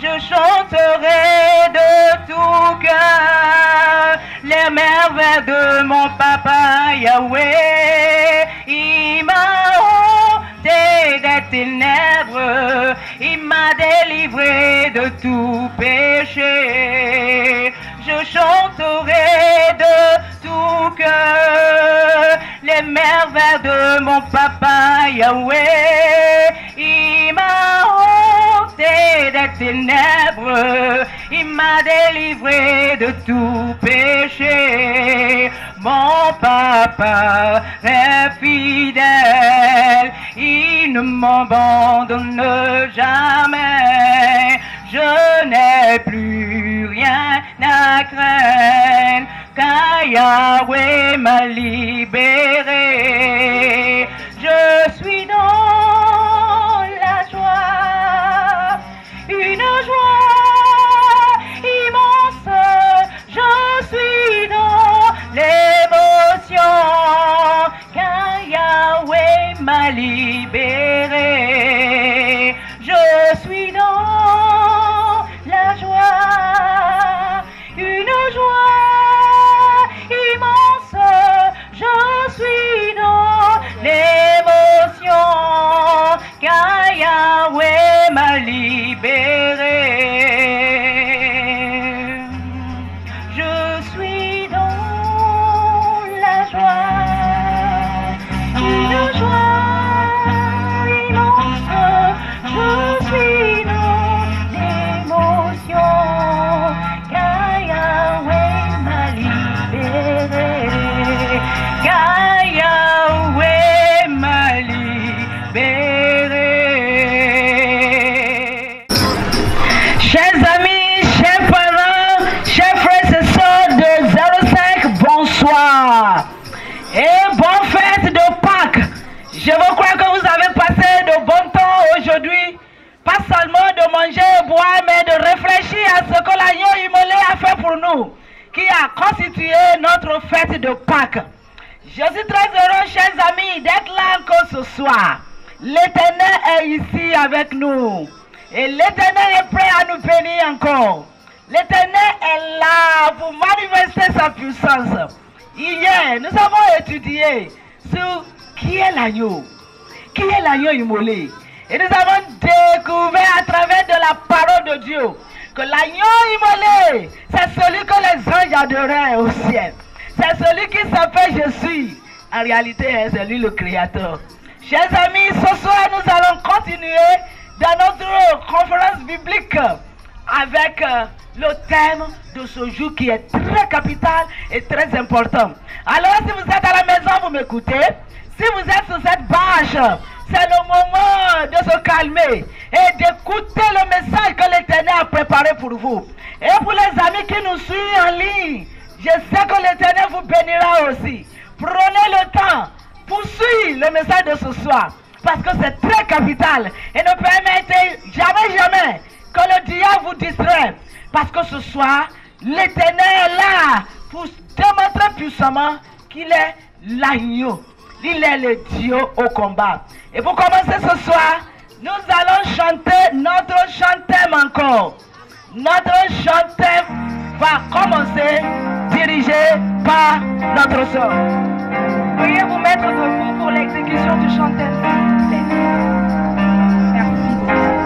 Je chanterai de tout cœur les merveilles de mon papa Yahweh. Il m'a ôté des ténèbres, il m'a délivré de tout péché. Je chanterai de tout cœur les merveilles de mon papa Yahweh. Il m'a ôté des ténèbres, il m'a délivré de tout péché. Mon papa est fidèle, il ne m'abandonne jamais. Je n'ai plus rien à craindre, car Yahweh m'a libéré. Je suis dans la joie, une joie immense. Je suis dans l'émotion, car Yahweh m'a libéré. Je suis dans la joie, une joie immense. Je suis dans l'émotion, car Yahweh m'a libéré. Je suis dans la joie, une joie immense. Je suis dans l'émotion, car Yahweh m'a libéré. Car Yahweh m'a libéré. Chers amis, chers parents, chers frères et sœurs de 05, bonsoir. Et bonne fête de Pâques. Je veux croire que vous avez passé de bons temps aujourd'hui. Pas seulement de manger et boire, mais de réfléchir à ce que l'agneau immolé a fait pour nous, qui a constitué notre fête de Pâques. Je suis très heureux, chers amis, d'être là encore ce soir. L'Éternel est ici avec nous. Et l'Éternel est prêt à nous bénir encore. L'Éternel est là pour manifester sa puissance. Hier, nous avons étudié sur qui est l'agneau. Qui est l'agneau immolé. Et nous avons découvert à travers de la parole de Dieu que l'agneau immolé, c'est celui que les anges adoraient au ciel. C'est celui qui s'appelle Jésus. En réalité, c'est lui le Créateur. Chers amis, ce soir, nous allons continuer dans notre conférence biblique avec le thème de ce jour qui est très capital et très important. Alors, si vous êtes à la maison, vous m'écoutez. Si vous êtes sur cette bâche, c'est le moment de se calmer et d'écouter le message que l'Éternel a préparé pour vous. Et pour les amis qui nous suivent en ligne, je sais que l'Éternel vous bénira aussi. Prenez le temps pour suivre le message de ce soir, parce que c'est très capital. Et ne permettez jamais que le diable vous distrait, parce que ce soir, l'Éternel est là pour démontrer puissamment qu'il est l'agneau. Il est le Dieu au combat. Et pour commencer ce soir, nous allons chanter notre chantème encore. Notre chantème va commencer, dirigé par notre sœur. Veuillez vous mettre debout pour l'exécution du chantème, s'il vous plaît. Merci beaucoup.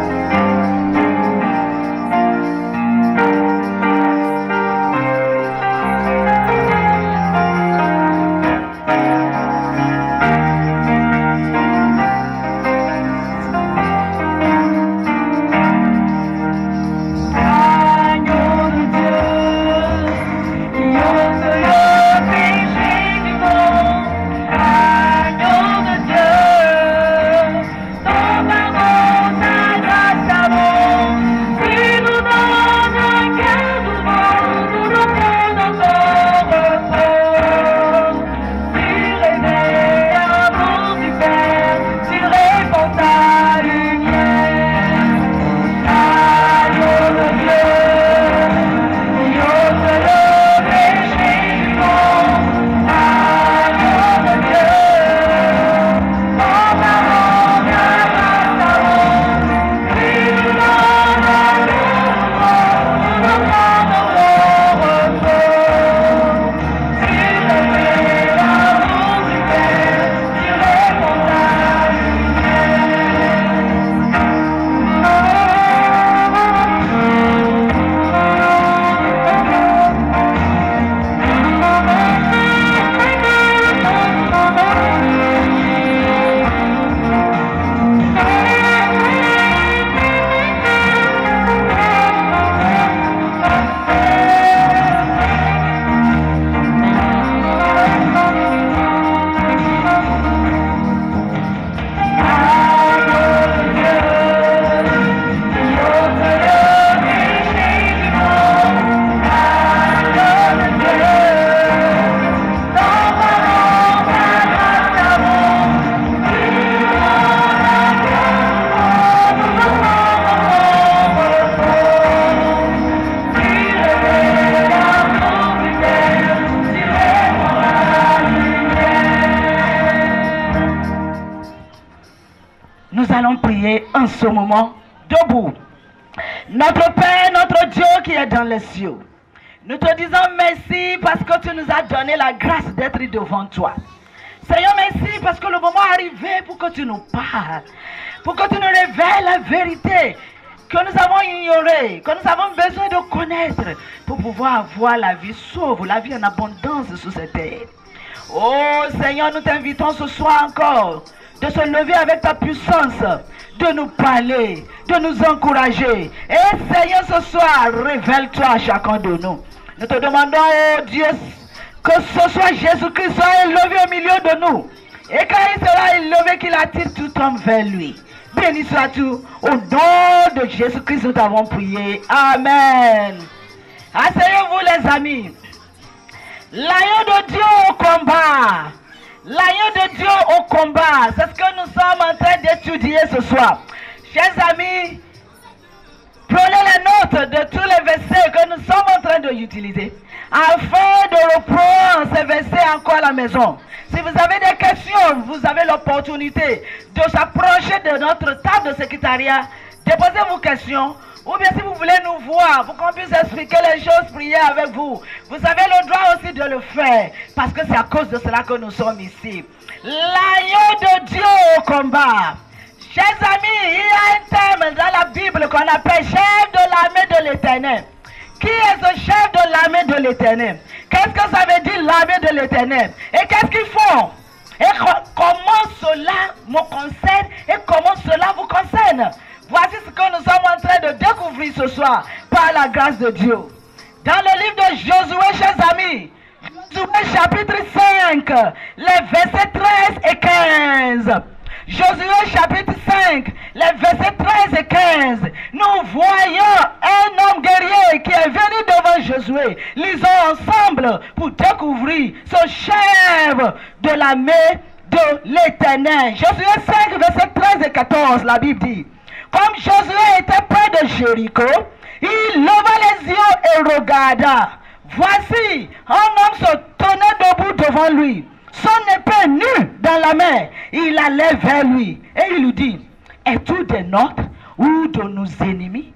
Agneau de Dieu, en ce moment, debout. Notre Père, notre Dieu qui est dans les cieux, nous te disons merci parce que tu nous as donné la grâce d'être devant toi. Seigneur, merci parce que le moment est arrivé pour que tu nous parles, pour que tu nous révèles la vérité que nous avons ignorée, que nous avons besoin de connaître pour pouvoir avoir la vie sauve, la vie en abondance sur cette terre. Oh Seigneur, nous t'invitons ce soir encore de se lever avec ta puissance, de nous parler, de nous encourager. Et Seigneur, ce soir, révèle-toi à chacun de nous. Nous te demandons, oh Dieu, que ce soit Jésus-Christ soit élevé au milieu de nous. Et quand il sera élevé, qu'il attire tout homme vers lui. Béni sois-tu. Au nom de Jésus-Christ, nous t'avons prié. Amen. Asseyez-vous les amis. L'agneau de Dieu au combat. L'agneau de Dieu au combat. C'est ce que nous sommes en train d'étudier ce soir. Chers amis, prenez les notes de tous les versets que nous sommes en train d'utiliser afin de reprendre ces versets encore à la maison. Si vous avez des questions, vous avez l'opportunité de s'approcher de notre table de secrétariat, déposer vos questions, ou bien si vous voulez nous voir pour qu'on puisse expliquer les choses, prier avec vous, vous avez le droit aussi de le faire, parce que c'est à cause de cela que nous sommes ici. L'agneau de Dieu au combat. Chers amis, il y a un terme dans la Bible qu'on appelle chef de l'armée de l'Éternel. Qui est ce chef de l'armée de l'Éternel? Qu'est-ce que ça veut dire l'armée de l'Éternel? Et qu'est-ce qu'ils font? Et comment cela me concerne et comment cela vous concerne? Voici ce que nous sommes en train de découvrir ce soir par la grâce de Dieu. Dans le livre de Josué, chers amis, Josué chapitre 5, les versets 13 et 15. Josué chapitre 5, les versets 13 et 15. Nous voyons un homme guerrier qui est venu devant Josué. Lisons ensemble pour découvrir ce chef de l'armée de l'Éternel. Josué 5, versets 13 et 14, la Bible dit: comme Josué était près de Jéricho, il leva les yeux et regarda. Voici, un homme se tenait debout devant lui, son épée nue dans la main. Il allait vers lui et il lui dit: es-tu des nôtres ou de nos ennemis?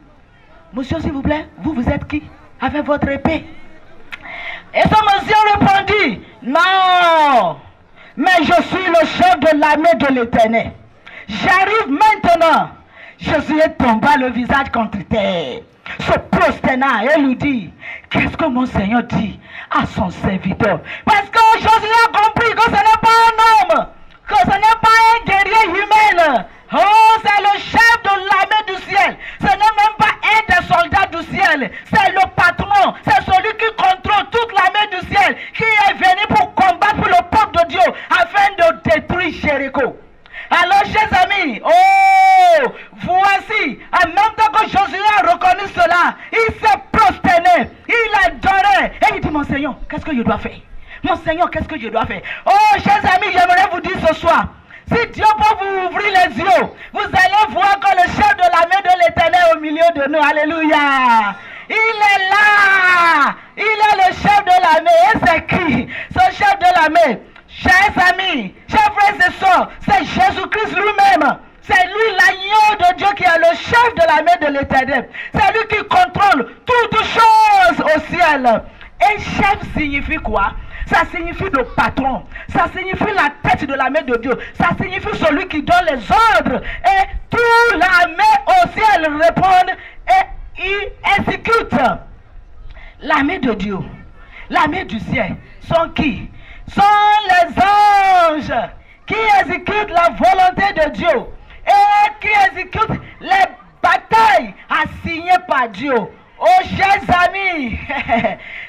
Monsieur, s'il vous plaît, vous êtes qui avec votre épée? Et ce monsieur répondit: non, mais je suis le chef de l'armée de l'Éternel. J'arrive maintenant. Josué tomba le visage contre terre, se prosterna et lui dit: qu'est-ce que mon Seigneur dit à son serviteur? Parce que Josué a compris que ce n'est pas un homme, que ce n'est pas un guerrier humain. Oh, c'est le chef de l'armée du ciel. Ce n'est même pas un des soldats du ciel. C'est le patron, c'est celui qui contrôle toute l'armée du ciel, qui est venu pour combattre pour le peuple de Dieu afin de détruire Jéricho. Alors, chers amis, oh, voici, en même temps que Josué a reconnu cela, il s'est prosterné, il adorait, et il dit: mon Seigneur, qu'est-ce que je dois faire? Mon Seigneur, qu'est-ce que je dois faire? Oh, chers amis, j'aimerais vous dire ce soir, si Dieu peut vous ouvrir les yeux, vous allez voir que le chef de l'armée de l'Éternel est au milieu de nous. Alléluia. Il est là. Il est le chef de l'armée. Et c'est qui? Ce chef de l'armée, chers amis, chers frères et sœurs, c'est Jésus-Christ lui-même. C'est lui l'agneau de Dieu qui est le chef de l'armée de l'Éternel. C'est lui qui contrôle toutes choses au ciel. Et chef signifie quoi? Ça signifie le patron. Ça signifie la tête de l'armée de Dieu. Ça signifie celui qui donne les ordres. Et toute l'armée au ciel répond et il exécute. L'armée de Dieu, l'armée du ciel, sont qui? Sont les anges qui exécutent la volonté de Dieu et qui exécutent les batailles assignées par Dieu. Oh, chers amis,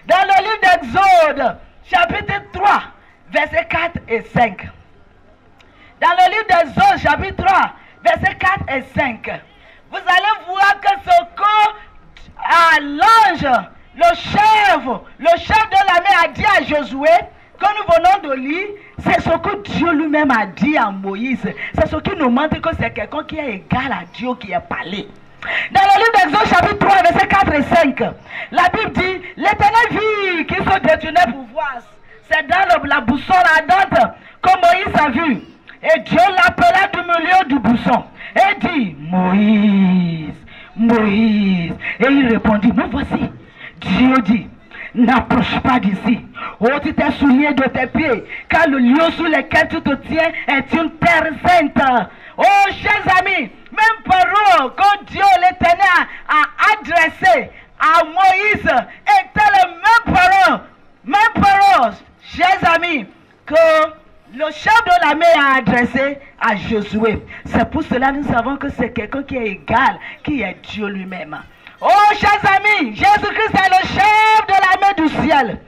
dans le livre d'Exode, chapitre 3, versets 4 et 5. Dans le livre d'Exode, chapitre 3, versets 4 et 5. Vous allez voir que ce que l'ange, le chef de l'armée a dit à Josué, que nous venons de lire, c'est ce que Dieu lui-même a dit à Moïse. C'est ce qui nous montre que c'est quelqu'un qui est égal à Dieu qui est parlé. Dans le livre d'Exode chapitre 3, versets 4 et 5, la Bible dit: l'Éternel vit qu'il se détournait pour voir. C'est dans la boussole ardente que Moïse a vu. Et Dieu l'appela du milieu du buisson. et dit, Moïse, Moïse. Et il répondit, me voici. Dieu dit, n'approche pas d'ici. Ôte tes souliers de tes pieds, car le lieu sous lequel tu te tiens est une terre sainte. Oh, chers amis, même parole que Dieu l'Éternel a adressée à Moïse était la même parole, chers amis, que le chef de l'armée a adressé à Josué. C'est pour cela que nous savons que c'est quelqu'un qui est égal, qui est Dieu lui-même. Oh, chers amis, Jésus-Christ est le chef de l'armée du ciel.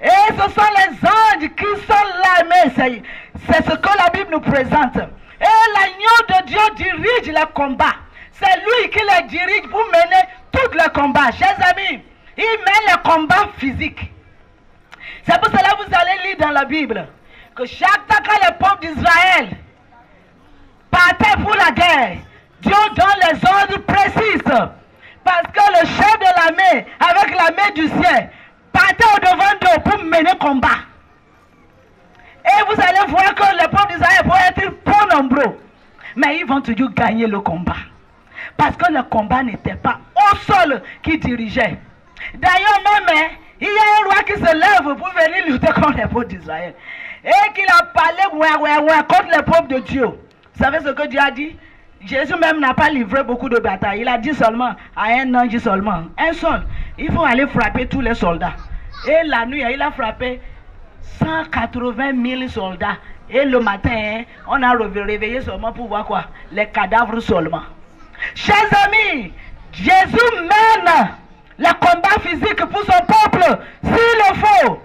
Et ce sont les anges qui sont l'armée. C'est ce que la Bible nous présente. Et l'agneau de Dieu dirige les combats. C'est lui qui les dirige pour mener tous les combats. Chers amis, il mène les combats physiques. C'est pour cela que vous allez lire dans la Bible que chaque fois que le peuple d'Israël partait pour la guerre, Dieu donne les ordres précis. Parce que le chef de l'armée, avec l'armée du ciel, partait au-devant d'eux pour mener combat. Et vous allez voir que le peuple d'Israël peut être peu nombreux. Mais ils vont toujours gagner le combat. Parce que le combat n'était pas au sol qui dirigeait. D'ailleurs même, il y a un roi qui se lève pour venir lutter contre le peuple d'Israël. Et qu'il a parlé contre le peuple de Dieu. Vous savez ce que Dieu a dit? Jésus même n'a pas livré beaucoup de batailles. Il a dit seulement à un ange seulement. Un seul. Il faut aller frapper tous les soldats. Et la nuit, il a frappé 180 000 soldats. Et le matin, on a réveillé seulement pour voir quoi? Les cadavres seulement. Chers amis, Jésus mène le combat physique pour son peuple, s'il le faut.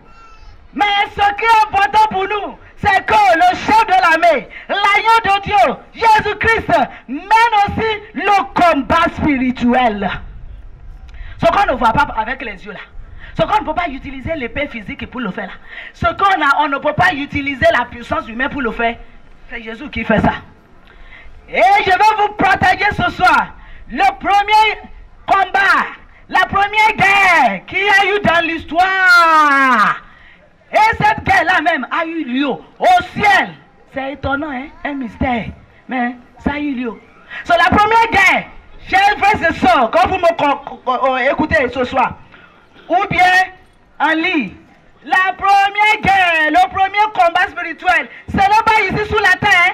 Mais ce qui est important pour nous, c'est que le chef de l'armée, l'agneau de Dieu, Jésus-Christ, mène aussi le combat spirituel. Ce qu'on ne voit pas avec les yeux là. Ce qu'on ne peut pas utiliser l'épée physique pour le faire là. Ce qu'on a, on ne peut pas utiliser la puissance humaine pour le faire. C'est Jésus qui fait ça. Et je vais vous partager ce soir le premier combat, la première guerre qu'il y a eu dans l'histoire. Et cette guerre-là même a eu lieu au ciel. C'est étonnant, hein? Un mystère. Mais ça a eu lieu. C'est la première guerre, chers frères et sœurs, quand vous m'écoutez ce soir, ou bien en ligne. La première guerre, le premier combat spirituel, ce n'est pas ici sous la terre.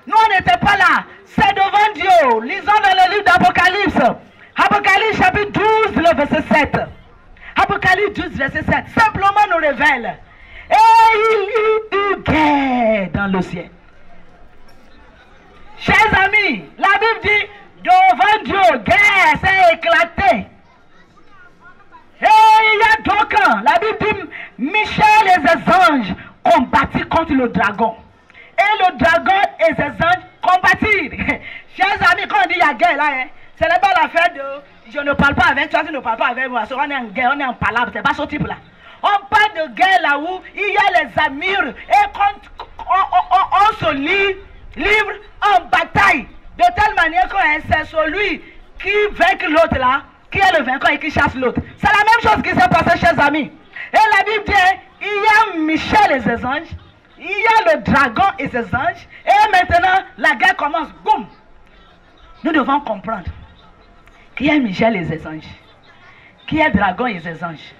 Nous, on n'était pas là. C'est devant Dieu. Lisons dans le livre d'Apocalypse. Apocalypse chapitre 12, le verset 7. Apocalypse 12, verset 7. Simplement nous révèle. Et il y eut guerre dans le ciel. Chers amis, la Bible dit, devant Dieu, guerre s'est éclatée. Et il y a deux camps. La Bible dit, Michel et ses anges combattirent contre le dragon. Et le dragon et ses anges combattirent. Chers amis, quand on dit il y a guerre là, hein, ce n'est pas l'affaire de je ne parle pas avec toi, tu ne parles pas avec moi. On est en guerre, on est en palabre, c'est pas ce type là. On parle de guerre là où il y a les amires et on se livre en bataille. De telle manière que c'est celui qui vainque l'autre là, qui est le vainqueur et qui chasse l'autre. C'est la même chose qui s'est passée, chers amis. Et la Bible dit, il y a Michel et ses anges, il y a le dragon et ses anges, et maintenant la guerre commence. Boum! Nous devons comprendre qu'il y a Michel et ses anges, qu'il y a le dragon et ses anges.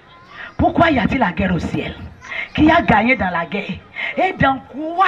Pourquoi y a-t-il la guerre au ciel? Qui a gagné dans la guerre? Et dans quoi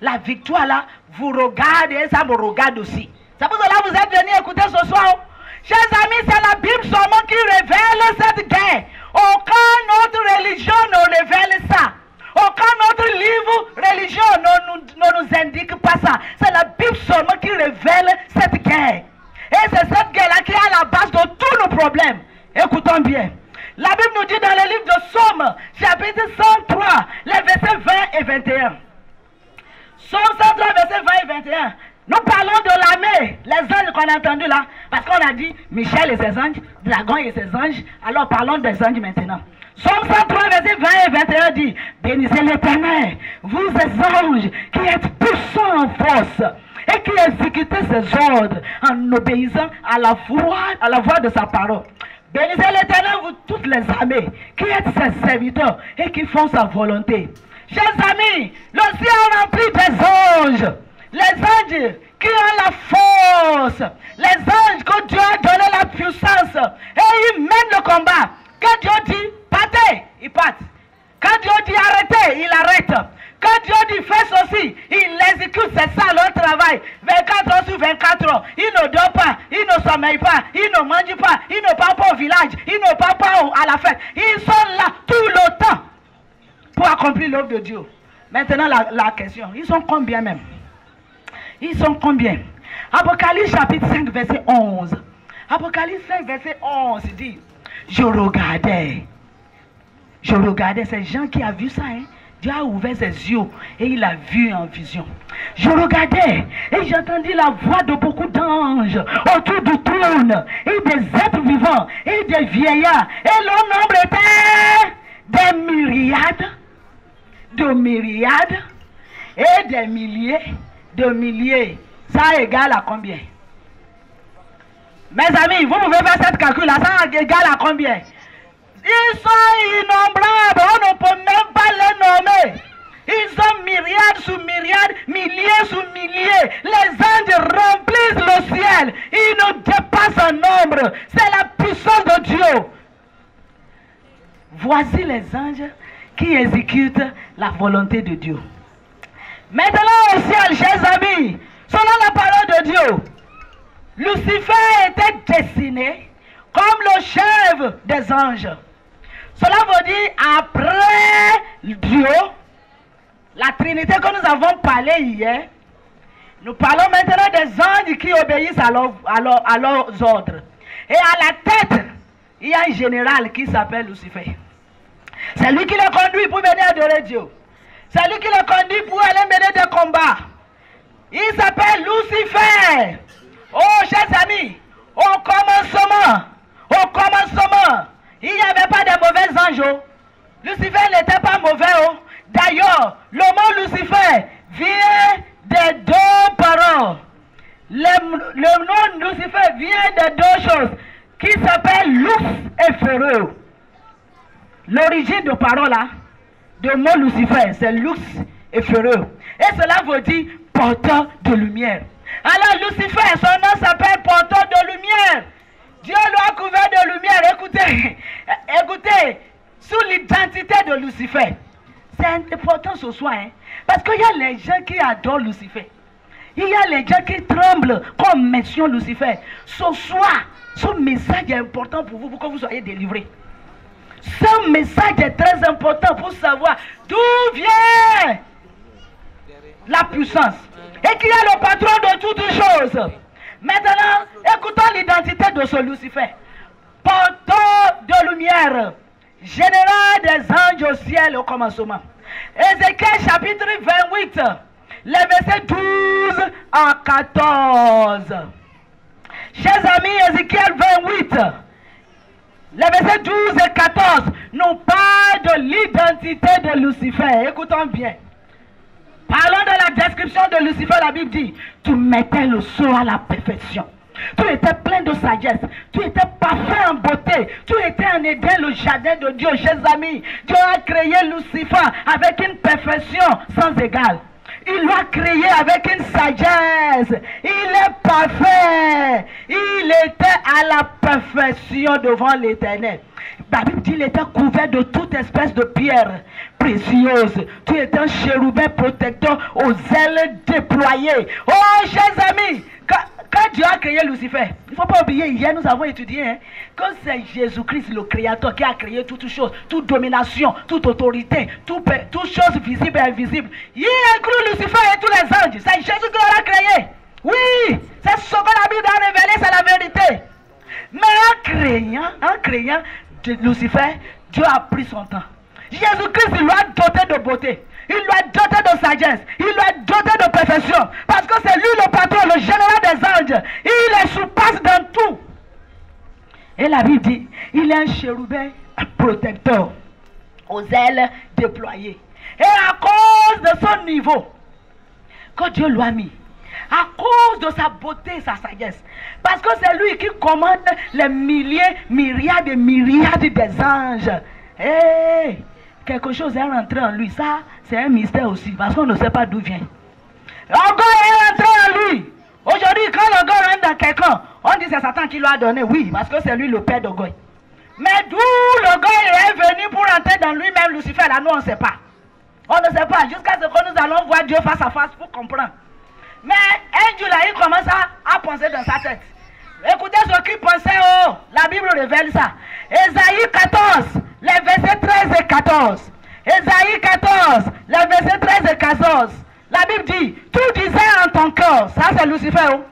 la victoire là vous regarde et ça me regarde aussi? C'est pour cela que vous êtes venus écouter ce soir. Chers amis, c'est la Bible seulement qui révèle cette guerre. Aucune autre religion ne révèle ça. Aucun autre livre religieux ne nous indique pas ça. C'est la Bible seulement qui révèle cette guerre. Et c'est cette guerre-là qui est à la base de tous nos problèmes. Écoutons bien. La Bible nous dit dans le livre de Psaume, chapitre 103, les versets 20 et 21. Psaume 103, versets 20 et 21. Nous parlons de l'armée, les anges qu'on a entendus là, parce qu'on a dit Michel et ses anges, dragon et ses anges, alors parlons des anges maintenant. Psaume 103, verset 20 et 21 dit, bénissez l'Éternel, vous les anges qui êtes puissants en force, et qui exécutez ses ordres en obéissant à la voix de sa parole. Bénissez l'Éternel, vous toutes les armées, qui êtes ses serviteurs et qui font sa volonté. Chers amis, le ciel rempli des anges. Les anges qui ont la force, les anges que Dieu a donné la puissance, et ils mènent le combat. Quand Dieu dit partez, ils partent. Quand Dieu dit arrêtez, ils arrêtent. Quand Dieu dit fais ceci, il l'exécute, c'est ça leur travail. 24 heures sur 24 heures. Ils ne dorment pas, ils ne sommeillent pas, ils ne mangent pas, ils ne partent pas au village, ils ne partent pas à la fête. Ils sont là tout le temps pour accomplir l'œuvre de Dieu. Maintenant la question, ils sont combien même? Ils sont combien? Apocalypse chapitre 5 verset 11. Apocalypse 5 verset 11 dit, je regardais, c'est Jean qui a vu ça, hein? Dieu a ouvert ses yeux et il a vu en vision. Je regardais et j'entendis la voix de beaucoup d'anges autour du trône et des êtres vivants et des vieillards. Et leur nombre était des myriades, et des milliers de milliers. Ça égale à combien? Mes amis, vous pouvez faire cette calcul là, ça égale à combien? Ils sont innombrables, on ne peut même pas les nommer. Ils sont myriades sous myriades, milliers sous milliers. Les anges remplissent le ciel. Ils nous dépassent en nombre. C'est la puissance de Dieu. Voici les anges qui exécutent la volonté de Dieu. Maintenant au ciel, chers amis, selon la parole de Dieu, Lucifer était destiné comme le chef des anges. Cela veut dire après Dieu, la Trinité que nous avons parlé hier, nous parlons maintenant des anges qui obéissent à leurs ordres. Et à la tête, il y a un général qui s'appelle Lucifer. C'est lui qui les conduit pour venir adorer Dieu. C'est lui qui les conduit pour aller mener des combats. Il s'appelle Lucifer. Oh, chers amis, au commencement, il n'y avait pas de mauvais anges. Lucifer n'était pas mauvais. D'ailleurs, le mot Lucifer vient des deux paroles. Le nom Lucifer vient de deux choses qui s'appellent lux et féreux. L'origine de parole là, de mot Lucifer, c'est lux et féreux. Et cela veut dire porteur de lumière. Alors Lucifer, son nom s'appelle porteur de lumière. Dieu l'a couvert de lumière. Écoutez, sous l'identité de Lucifer. C'est important ce soir, hein, parce qu'il y a les gens qui adorent Lucifer. Il y a les gens qui tremblent comme mention Lucifer. Ce soir, ce message est important pour vous, pour que vous soyez délivrés. Ce message est très important pour savoir d'où vient la puissance. Et qui est le patron de toutes choses. Maintenant, écoutons l'identité de ce Lucifer. Porteur de lumière, général des anges au ciel au commencement. Ézéchiel chapitre 28, les versets 12 à 14. Chers amis, Ézéchiel 28, les versets 12 et 14 nous parlent de l'identité de Lucifer. Écoutons bien. Parlons de la description de Lucifer, la Bible dit, tu mettais le sceau à la perfection. Tu étais plein de sagesse. Tu étais parfait en beauté. Tu étais en Éden, le jardin de Dieu, chers amis. Dieu a créé Lucifer avec une perfection sans égale. Il l'a créé avec une sagesse. Il est parfait. Il était à la perfection devant l'Éternel. La Bible dit qu'il était couvert de toute espèce de pierres précieuses. Tu étais un chérubin protecteur aux ailes déployées. Oh, chers amis, quand Dieu a créé Lucifer, il ne faut pas oublier, hier nous avons étudié que c'est Jésus-Christ le Créateur qui a créé toutes choses, toute domination, toute autorité, toute chose visible et invisible. Il inclut Lucifer et tous les anges. C'est Jésus qui l'a créé. Oui, c'est ce que la Bible a révélé, c'est la vérité. Mais en créant Lucifer, Dieu a pris son temps. Jésus-Christ, il l'a doté de beauté. Il l'a doté de sagesse. Il l'a doté de perfection. Parce que c'est lui le patron, le général des anges. Il les surpasse dans tout. Et la Bible dit, il est un chérubin protecteur aux ailes déployées. Et à cause de son niveau que Dieu lui a mis, à cause de sa beauté et sa sagesse, parce que c'est lui qui commande les milliers, myriades et myriades des anges. Hey, quelque chose est rentré en lui. Ça, c'est un mystère aussi, parce qu'on ne sait pas d'où vient. Encore est rentré en lui. Aujourd'hui, quand le gars rentre dans quelqu'un, on dit c'est Satan qui lui a donné. Oui, parce que c'est lui le père de Goy. Mais d'où le gars est venu pour entrer dans lui-même, Lucifer, là, nous on ne sait pas. On ne sait pas, jusqu'à ce que nous allons voir Dieu face à face pour comprendre. Mais un jour là, il commence à penser dans sa tête. Écoutez ce qu'il pensait, oh, la Bible révèle ça. Ésaïe 14, les versets 13 et 14. Ésaïe 14, les versets 13 et 14. La Bible dit, tout disait en ton cœur, ça c'est Lucifer, oh.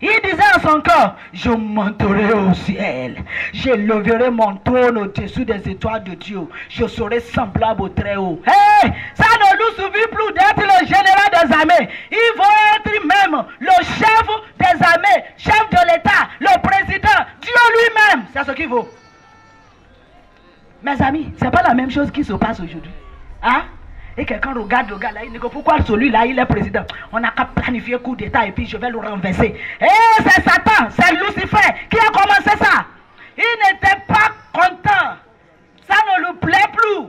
Il disait en son cœur, je monterai au ciel, je leverai mon trône au-dessus des étoiles de Dieu, je serai semblable au Très-Haut. Hey, ça ne lui suffit plus d'être le général des armées, il va être même le chef des armées, chef de l'État, le président, Dieu lui-même, c'est ce qu'il vaut. Mes amis, ce n'est pas la même chose qui se passe aujourd'hui. Hein? Et quelqu'un regarde le gars là, il dit que pourquoi celui-là il est président? On n'a qu'à planifier un coup d'état et puis je vais le renverser. Et c'est Satan, c'est Lucifer qui a commencé ça. Il n'était pas content. Ça ne lui plaît plus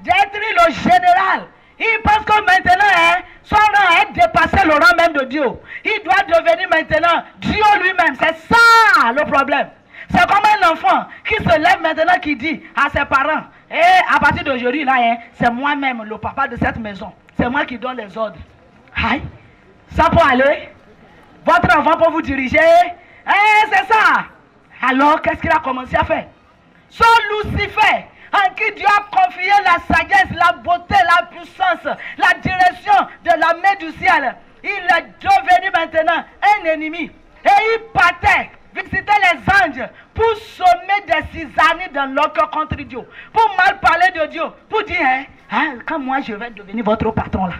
d'être le général. Il pense que maintenant, hein, son rang est dépassé le rang même de Dieu. Il doit devenir maintenant Dieu lui-même. C'est ça le problème. C'est comme un enfant qui se lève maintenant qui dit à ses parents, et à partir d'aujourd'hui, là, hein, c'est moi-même le papa de cette maison. C'est moi qui donne les ordres. Aïe, ça peut aller. Votre enfant peut vous diriger. C'est ça. Alors, qu'est-ce qu'il a commencé à faire? Son Lucifer, en qui Dieu a confié la sagesse, la beauté, la puissance, la direction de la main du ciel. Il est devenu maintenant un ennemi. Et il partait visiter les anges pour sommer des cisailles dans leur cœur contre Dieu, pour mal parler de Dieu, pour dire, quand moi je vais devenir votre patron là,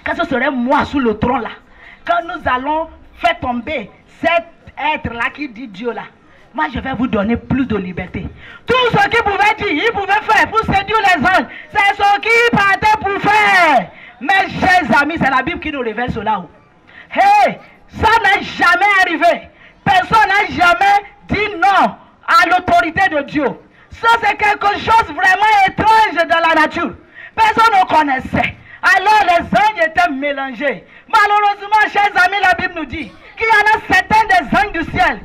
quand ce serait moi sous le trône là, quand nous allons faire tomber cet être là qui dit Dieu là, moi je vais vous donner plus de liberté. Tout ce qu'il pouvait dire, il pouvait faire pour séduire les anges, c'est ce qu'il partait pour faire. Mes chers amis, c'est la Bible qui nous révèle cela. Hey, ça n'est jamais arrivé. Personne n'a jamais dit non à l'autorité de Dieu. Ça, c'est quelque chose vraiment étrange dans la nature. Personne ne connaissait. Alors les anges étaient mélangés. Malheureusement, chers amis, la Bible nous dit qu'il y en a certains des anges du ciel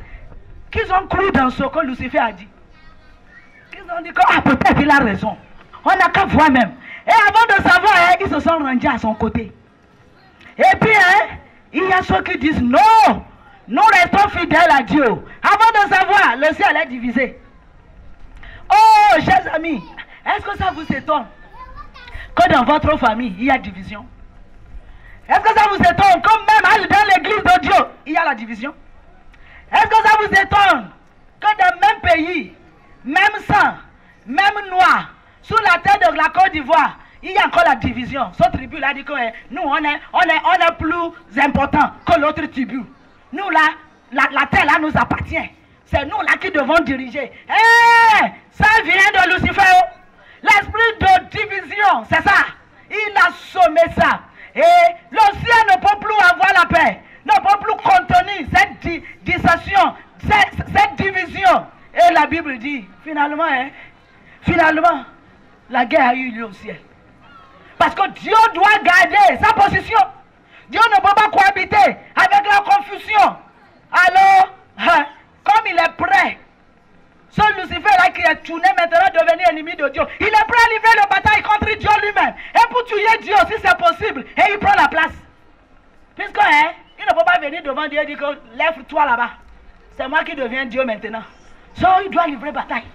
qui ont cru dans ce que Lucifer a dit. Ils ont dit que peut-être il a raison. On n'a qu'à voir même. Et avant de savoir, ils se sont rendus à son côté. Et puis, il y a ceux qui disent non. Nous restons fidèles à Dieu. Avant de savoir, le ciel est divisé. Oh, chers amis, est-ce que ça vous étonne que dans votre famille, il y a division? Est-ce que ça vous étonne que même dans l'église de Dieu, il y a la division? Est-ce que ça vous étonne que dans le même pays, même sang, même noir, sous la tête de la Côte d'Ivoire, il y a encore la division? Ce tribu là dit que nous, on est plus important que l'autre tribu. Nous là, la terre là nous appartient. C'est nous là qui devons diriger. Ça vient de Lucifer. L'esprit de division, c'est ça. Il a sommé ça. Et le ciel ne peut plus avoir la paix. Ne peut plus contenir cette dissension, cette division. Et la Bible dit, finalement, la guerre a eu lieu au ciel. Parce que Dieu doit garder sa position. Dieu ne peut pas cohabiter avec la confusion. Alors, comme il est prêt, ce Lucifer là qui est tourné maintenant devenir ennemi de Dieu, il est prêt à livrer la bataille contre Dieu lui-même. Et pour tuer Dieu si c'est possible, et il prend la place. Puisque il ne peut pas venir devant Dieu et dire que lève-toi là-bas. C'est moi qui deviens Dieu maintenant. Il doit livrer bataille.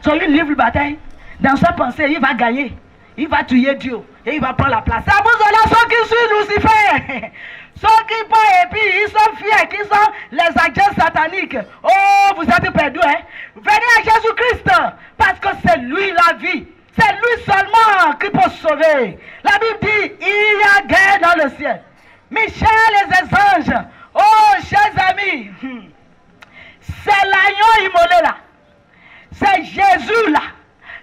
Il livre la bataille. Dans sa pensée, il va gagner. Il va tuer Dieu et il va prendre la place. Ça vous a ceux qui suivent Lucifer. Ceux qui partent et puis ils sont fiers, qui sont les agents sataniques. Oh, vous êtes perdus, Venez à Jésus-Christ parce que c'est lui la vie. C'est lui seulement qui peut sauver. La Bible dit, il y a guerre dans le ciel. Michel et les anges. Oh, chers amis, c'est l'agneau immolé là. C'est Jésus là.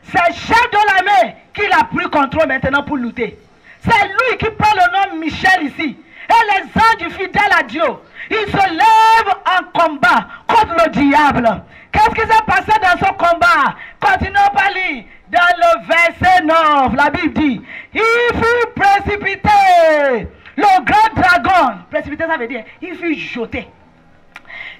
C'est le chef de l'armée qui a pris contrôle maintenant pour lutter. C'est lui qui prend le nom Michel ici. Et les anges fidèles à Dieu, ils se lèvent en combat contre le diable. Qu'est-ce qui s'est passé dans ce combat? Continuons par lire. Dans le verset 9, la Bible dit, il fut précipité le grand dragon, précipiter ça veut dire, il fut jeté.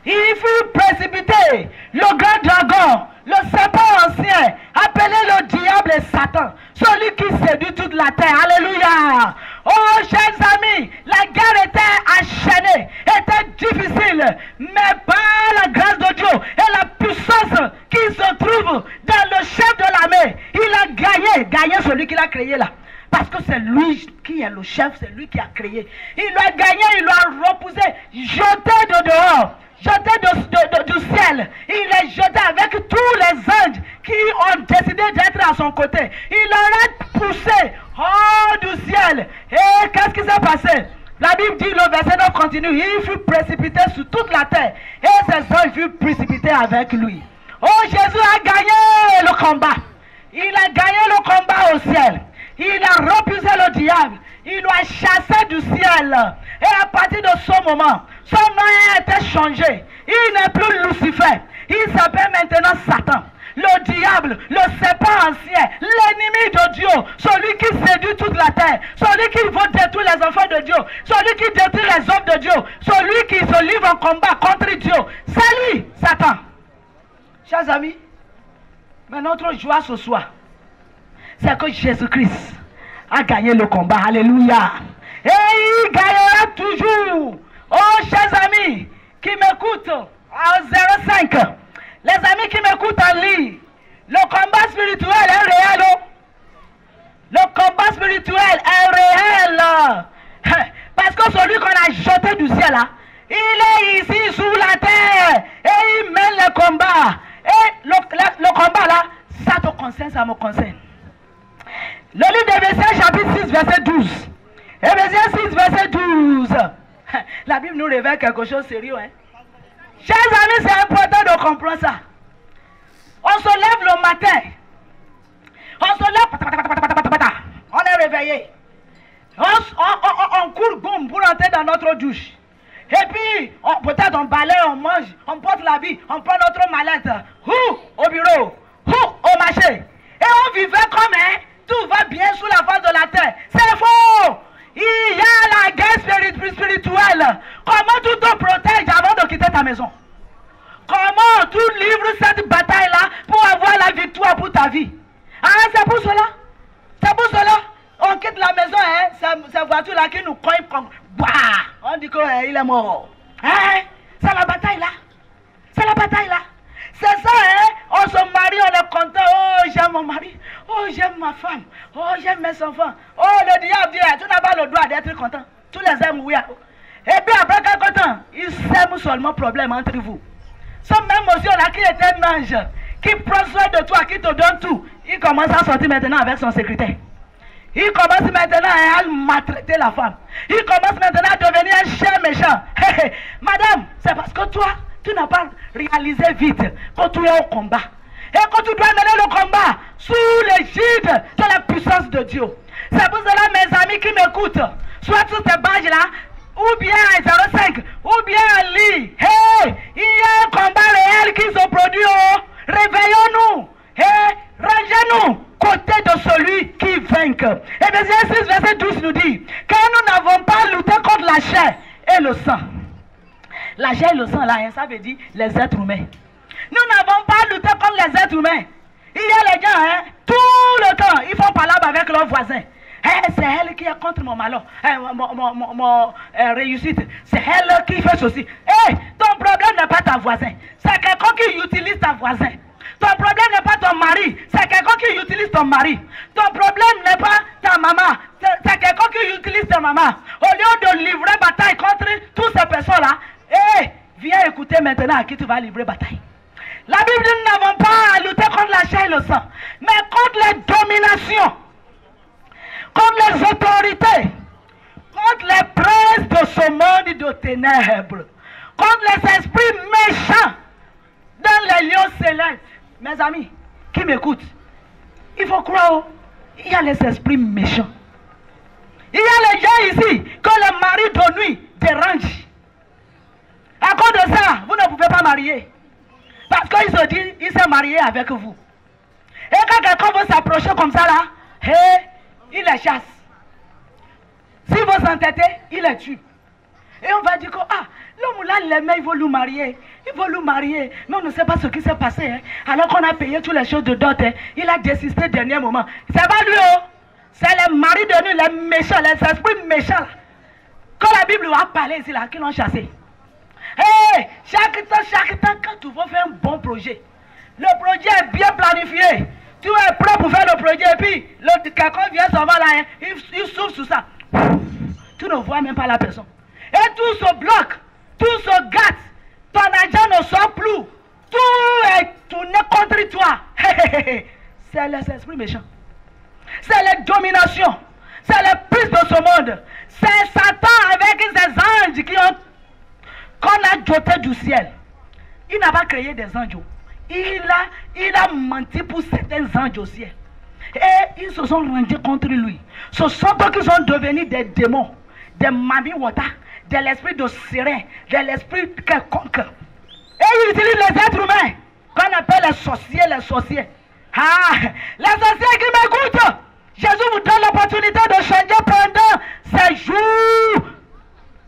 Il fut précipité, le grand dragon, le serpent ancien, appelé le diable et Satan, celui qui séduit toute la terre. Alléluia. Oh, chers amis, la guerre était enchaînée, était difficile, mais par la grâce de Dieu et la puissance qui se trouve dans le chef de l'armée, il a gagné celui qui l'a créé là. Parce que c'est lui qui est le chef, c'est lui qui a créé. Il l'a gagné, il l'a repoussé, jeté de dehors, jeté du ciel. Il est jeté avec tous les anges qui ont décidé d'être à son côté. Il l'a poussé hors du ciel. Et qu'est-ce qui s'est passé? La Bible dit, le verset 9 continue, il fut précipité sur toute la terre. Et ses anges furent précipités avec lui. Oh, Jésus a gagné le combat. Il a gagné le combat au ciel. Il a repoussé le diable. Il l'a chassé du ciel. Et à partir de ce moment, son nom a été changé. Il n'est plus Lucifer. Il s'appelle maintenant Satan. Le diable, le serpent ancien, l'ennemi de Dieu, celui qui séduit toute la terre, celui qui veut détruire les enfants de Dieu, celui qui détruit les hommes de Dieu, celui qui se livre en combat contre Dieu. C'est lui, Satan. Chers amis, mais notre joie ce soir, c'est que Jésus-Christ a gagné le combat. Alléluia. Et il gagnera toujours. Oh, chers amis qui m'écoutent à 05, les amis qui m'écoutent en ligne, le combat spirituel est réel. Le combat spirituel est réel. Parce que celui qu'on a jeté du ciel là, il est ici sous la terre et il mène le combat. Et le combat là, ça te concerne, ça me concerne. Le livre d'Éphésiens chapitre 6 verset 12. Éphésiens 6 verset 12. La Bible nous révèle quelque chose de sérieux. Hein? Chers amis, c'est important de comprendre ça. On se lève le matin. On se lève. On est réveillé. On court boum pour entrer dans notre douche. Et puis, peut-être on balaye, on mange, on porte l'habit, on prend notre mallette. Au bureau, au marché. Et on vivait comme tout va bien sous la face de la terre. C'est faux. Il y a la guerre spirituelle. Comment tu te protèges avant de quitter ta maison? Comment tu livres cette bataille-là pour avoir la victoire pour ta vie? Ah, c'est pour cela. C'est pour cela. On quitte la maison, cette voiture-là qui nous cogne comme... Bah, on dit qu'il est mort. Hein? C'est la bataille-là. C'est la bataille-là. C'est ça, on se marie, on est content. Oh, j'aime mon mari. Oh, j'aime ma femme. Oh, j'aime mes enfants. Oh, le diable dit, tu n'as pas le droit d'être content. Tu les aimes, oui. Et puis après quelques temps, ils sèment seulement problème entre vous. Ce même monsieur là qui était un ange, qui prend soin de toi, qui te donne tout, il commence à sortir maintenant avec son secrétaire. Il commence maintenant à maltraiter la femme. Il commence maintenant à devenir un chien méchant. Madame, c'est parce que toi, tu n'as pas réalisé vite que tu es au combat. Et que tu dois mener le combat sous l'égide de la puissance de Dieu. C'est pour cela, mes amis qui m'écoutent, soit sur ces badges-là, ou bien à 05, ou bien en ligne. Hey, il y a un combat réel qui se produit. Oh. Réveillons-nous. Hey, rangez-nous côté de celui qui vainque. Éphésiens 6, verset 12 nous dit, car nous n'avons pas lutté contre la chair et le sang. La chair et le sang, là, ça veut dire les êtres humains. Nous n'avons pas lutté contre les êtres humains. Il y a les gens, tout le temps, ils font palabre avec leurs voisins. C'est elle qui est contre mon malheur, mon réussite. C'est elle qui fait ceci. Ton problème n'est pas ta voisin. C'est quelqu'un qui utilise ta voisin. Ton problème n'est pas ton mari. C'est quelqu'un qui utilise ton mari. Ton problème n'est pas ta maman. C'est quelqu'un qui utilise ta maman. Au lieu de livrer bataille contre toutes ces personnes-là, viens écouter maintenant à qui tu vas livrer bataille. La Bible dit nous n'avons pas à lutter contre la chair et le sang, mais contre les dominations, contre les autorités, contre les princes de ce monde de ténèbres, contre les esprits méchants dans les lieux célestes. Mes amis qui m'écoutent, il faut croire, il y a les esprits méchants. Il y a les gens ici que le mari de nuit dérange. À cause de ça, vous ne pouvez pas marier. Parce qu'il se dit, il s'est marié avec vous. Et quand quelqu'un veut s'approcher comme ça là, il les chasse. Si vous entêtez, il les tue. Et on va dire que l'homme là, il aimait, il veut lui marier. Il veut lui marier. Mais on ne sait pas ce qui s'est passé. Hein. Alors qu'on a payé toutes les choses de dot. Hein. Il a désisté au dernier moment. C'est pas lui, oh. C'est les maris de nous, les méchants, les esprits méchants. Là. Quand la Bible a parlé ici, là, qui l'ont chassé. Hey, chaque temps, quand tu veux faire un bon projet, le projet est bien planifié. Tu es prêt pour faire le projet. Et puis, quelqu'un vient seulement là, hein, il souffle sur ça. Tu ne vois même pas la personne. Et tout se bloque, tout se gâte, ton argent ne sort plus, tout est tourné contre toi. C'est les esprits méchants, c'est les dominations, c'est les puces de ce monde, c'est Satan avec ses anges qu'on a doté du ciel. Il n'a pas créé des anges, il a menti pour certains anges au ciel. Et ils se sont rendus contre lui. Ce sont eux qui sont devenus des démons, des mami wata, de l'esprit de sirène, de l'esprit quelconque. Et ils utilisent les êtres humains, qu'on appelle les sorciers, les sorciers. Les sorciers qui m'écoutent, Jésus vous donne l'opportunité de changer pendant ces jours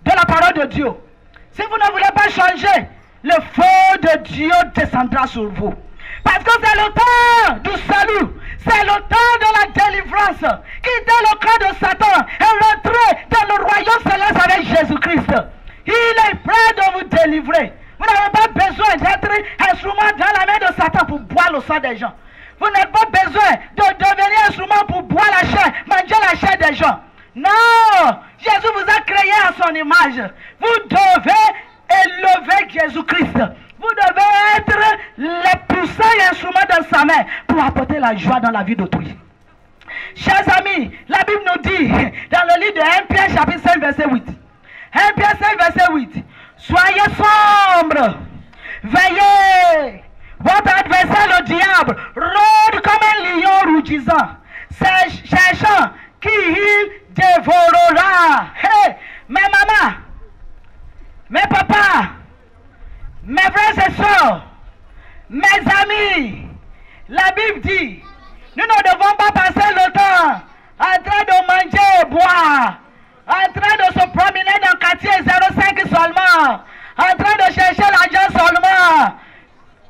de la parole de Dieu. Si vous ne voulez pas changer, le feu de Dieu descendra sur vous. Parce que c'est le temps du salut, c'est le temps de la délivrance. Quittez le camp de Satan et rentrez dans le royaume céleste avec Jésus-Christ. Il est prêt de vous délivrer. Vous n'avez pas besoin d'être instrument dans la main de Satan pour boire le sang des gens. Vous n'avez pas besoin de devenir instrument pour boire la chair, manger la chair des gens. Non, Jésus vous a créé à son image. Vous devez élever Jésus-Christ. Vous devez être les puissants instruments dans sa main pour apporter la joie dans la vie d'autrui. Chers amis, la Bible nous dit dans le livre de 1 Pierre chapitre 5 verset 8. 1 Pierre 5 verset 8. Soyez sombres, veillez. Votre adversaire le diable rôde comme un lion rugissant, cherchant qui il dévorera. Hey, mes mamans, mes papas, mes frères et sœurs, mes amis, la Bible dit, nous ne devons pas passer le temps en train de manger et boire, en train de se promener dans le quartier 05 seulement, en train de chercher l'argent seulement.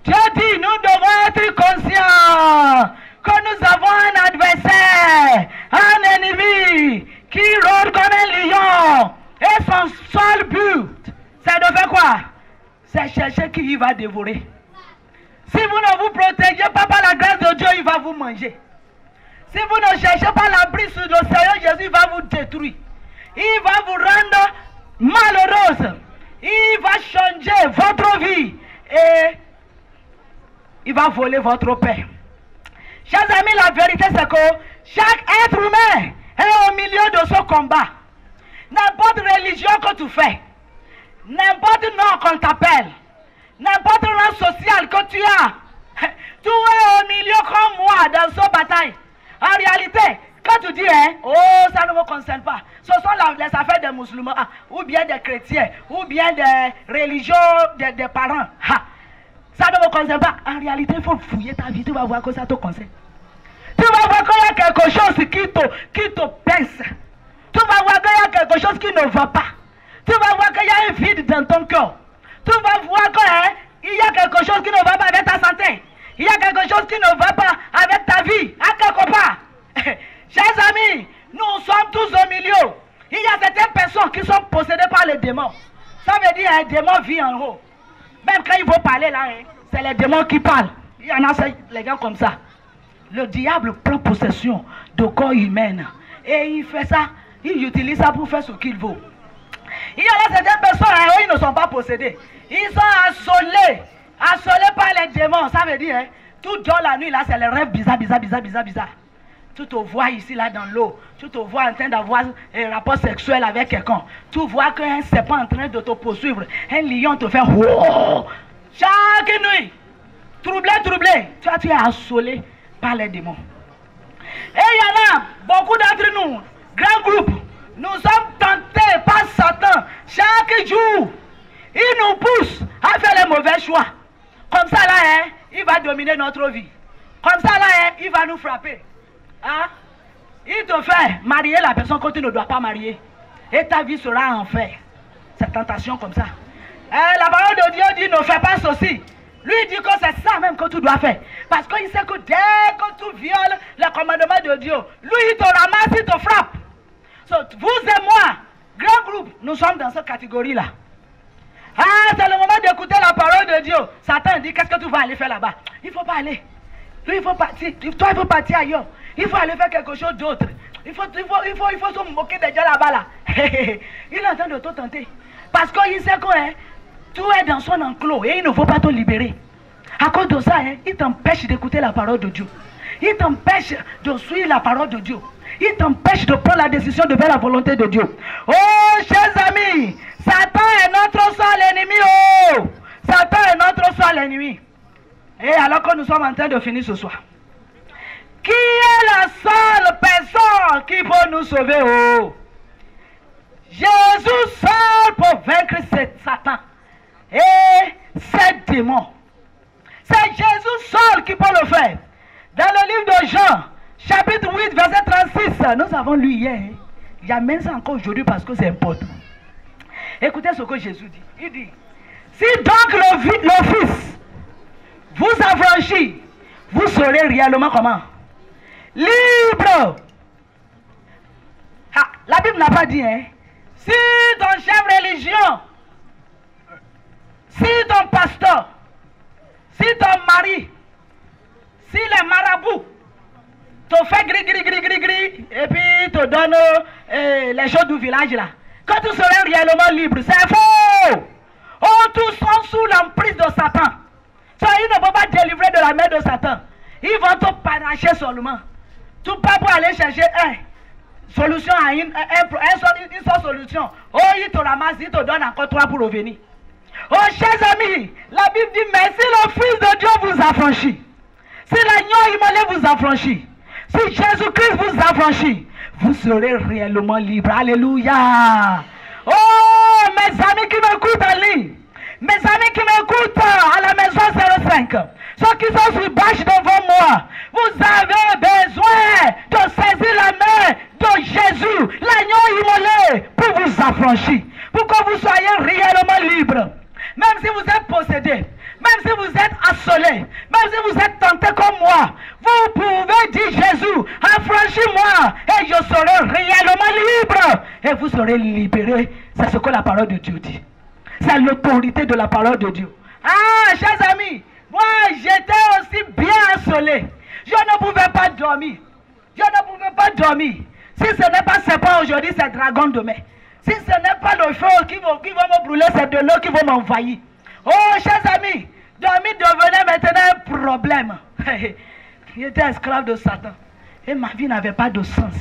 Dieu dit, nous devons être conscients que nous avons un adversaire, un ennemi qui rôde comme un lion. Et son seul but, c'est de faire quoi? C'est chercher qui il va dévorer. Si vous ne vous protégez pas par la grâce de Dieu, il va vous manger. Si vous ne cherchez pas l'abri sur le Seigneur Jésus, il va vous détruire. Il va vous rendre malheureuse. Il va changer votre vie. Et il va voler votre paix. Chers amis, la vérité c'est que chaque être humain est au milieu de ce combat. N'importe religion que tu fais, n'importe nom qu'on t'appelle, n'importe rang social que tu as, tu es au milieu comme moi dans cette bataille. En réalité, quand tu dis, oh, ça ne me concerne pas, ce sont les affaires des musulmans, ou bien des chrétiens, ou bien des religions des parents. Ça ne me concerne pas. En réalité, il faut fouiller ta vie. Tu vas voir que ça te concerne. Tu vas voir qu'il y a quelque chose qui te pince. Tu vas voir qu'il y a quelque chose qui ne va pas. Tu vas voir qu'il y a un vide dans ton cœur. Tu vas voir qu'il y a quelque chose qui ne va pas avec ta santé. Il y a quelque chose qui ne va pas avec ta vie. À quelque part. Chers amis, nous sommes tous au milieu. Il y a certaines personnes qui sont possédées par les démons. Ça veut dire un démon vit en haut. Même quand il faut parler là, c'est les démons qui parlent. Il y en a les gens comme ça. Le diable prend possession de corps humain. Et il fait ça, il utilise ça pour faire ce qu'il veut. Il y a certaines personnes, ils ne sont pas possédés. Ils sont assolés par les démons. Ça veut dire, tout dans la nuit là, c'est les rêves bizarres. Tu te vois ici là dans l'eau. Tu te vois en train d'avoir un rapport sexuel avec quelqu'un. Tu vois qu'un serpent en train de te poursuivre. Un lion te fait wow. Chaque nuit. Troublé. Tu es assolé par les démons. Et il y en a beaucoup d'entre nous, grand groupe. Nous sommes tentés par Satan chaque jour. Il nous pousse à faire les mauvais choix. Comme ça là, il va dominer notre vie. Comme ça là, il va nous frapper. Il te fait marier la personne que tu ne dois pas marier. Et ta vie sera en enfer. Cette tentation comme ça. La parole de Dieu dit ne fais pas ceci. Lui il dit que c'est ça même que tu dois faire. Parce qu'il sait que dès que tu violes le commandement de Dieu, lui il te ramasse, il te frappe. So, vous et moi, grand groupe, nous sommes dans cette catégorie-là. Ah, c'est le moment d'écouter la parole de Dieu. Satan dit, qu'est-ce que tu vas aller faire là-bas? Il ne faut pas aller. Lui, il faut partir. Toi, il faut partir ailleurs. Il faut aller faire quelque chose d'autre. Il faut se moquer des gens là-bas. Là. Il est en train de te tenter. Parce qu'il sait que tu es dans son enclos et il ne faut pas te libérer. À cause de ça, il t'empêche d'écouter la parole de Dieu. Il t'empêche de suivre la parole de Dieu. Il t'empêche de prendre la décision de faire la volonté de Dieu. Oh, chers amis, Satan est notre seul ennemi. Oh, Satan est notre seul ennemi. Et alors que nous sommes en train de finir ce soir, qui est la seule personne qui peut nous sauver? Oh, Jésus seul pour vaincre Satan et ces démons. C'est Jésus seul qui peut le faire. Dans le livre de Jean, chapitre 8, verset 36, nous avons lu hier. Il y a même ça encore aujourd'hui parce que c'est important. Écoutez ce que Jésus dit. Il dit, si donc le Fils vous affranchit, vous serez réellement comment? Libre. Ah, la Bible n'a pas dit, si ton chef religion, si ton pasteur, si ton mari, si les marabouts te fait gris, et puis te donne les choses du village là, que tu serais réellement libre, c'est faux. Oh, tous sont sous l'emprise de Satan. Ça, ils ne peuvent pas te délivrer de la main de Satan. Ils vont te panacher seulement. Tu peux pas aller chercher solution à une seule solution. Oh, il te ramasse, il te donne encore 3 pour revenir. Oh, chers amis, la Bible dit, mais si le Fils de Dieu vous affranchit, si l'agneau immolé vous affranchit, si Jésus-Christ vous affranchit, vous serez réellement libre. Alléluia. Oh, mes amis qui m'écoutent en ligne, mes amis qui m'écoutent à la maison 05, ceux qui sont sur bâche devant moi, vous avez besoin de saisir la main de Jésus, l'agneau immolé, pour vous affranchir, pour que vous soyez réellement libre. Même si vous êtes possédé, même si vous êtes assolé, même si vous êtes tenté comme moi, vous pouvez dire Jésus, affranchis-moi et je serai réellement libre. Et vous serez libéré. C'est ce que la parole de Dieu dit. C'est l'autorité de la parole de Dieu. Ah, chers amis, moi j'étais aussi bien assolé. Je ne pouvais pas dormir. Je ne pouvais pas dormir. Si ce n'est pas serpent aujourd'hui, c'est dragon demain. Si ce n'est pas le feu qui va me brûler, c'est de l'eau qui va m'envahir. Oh, chers amis, dormir devenait maintenant un problème. J'étais esclave de Satan. Et ma vie n'avait pas de sens.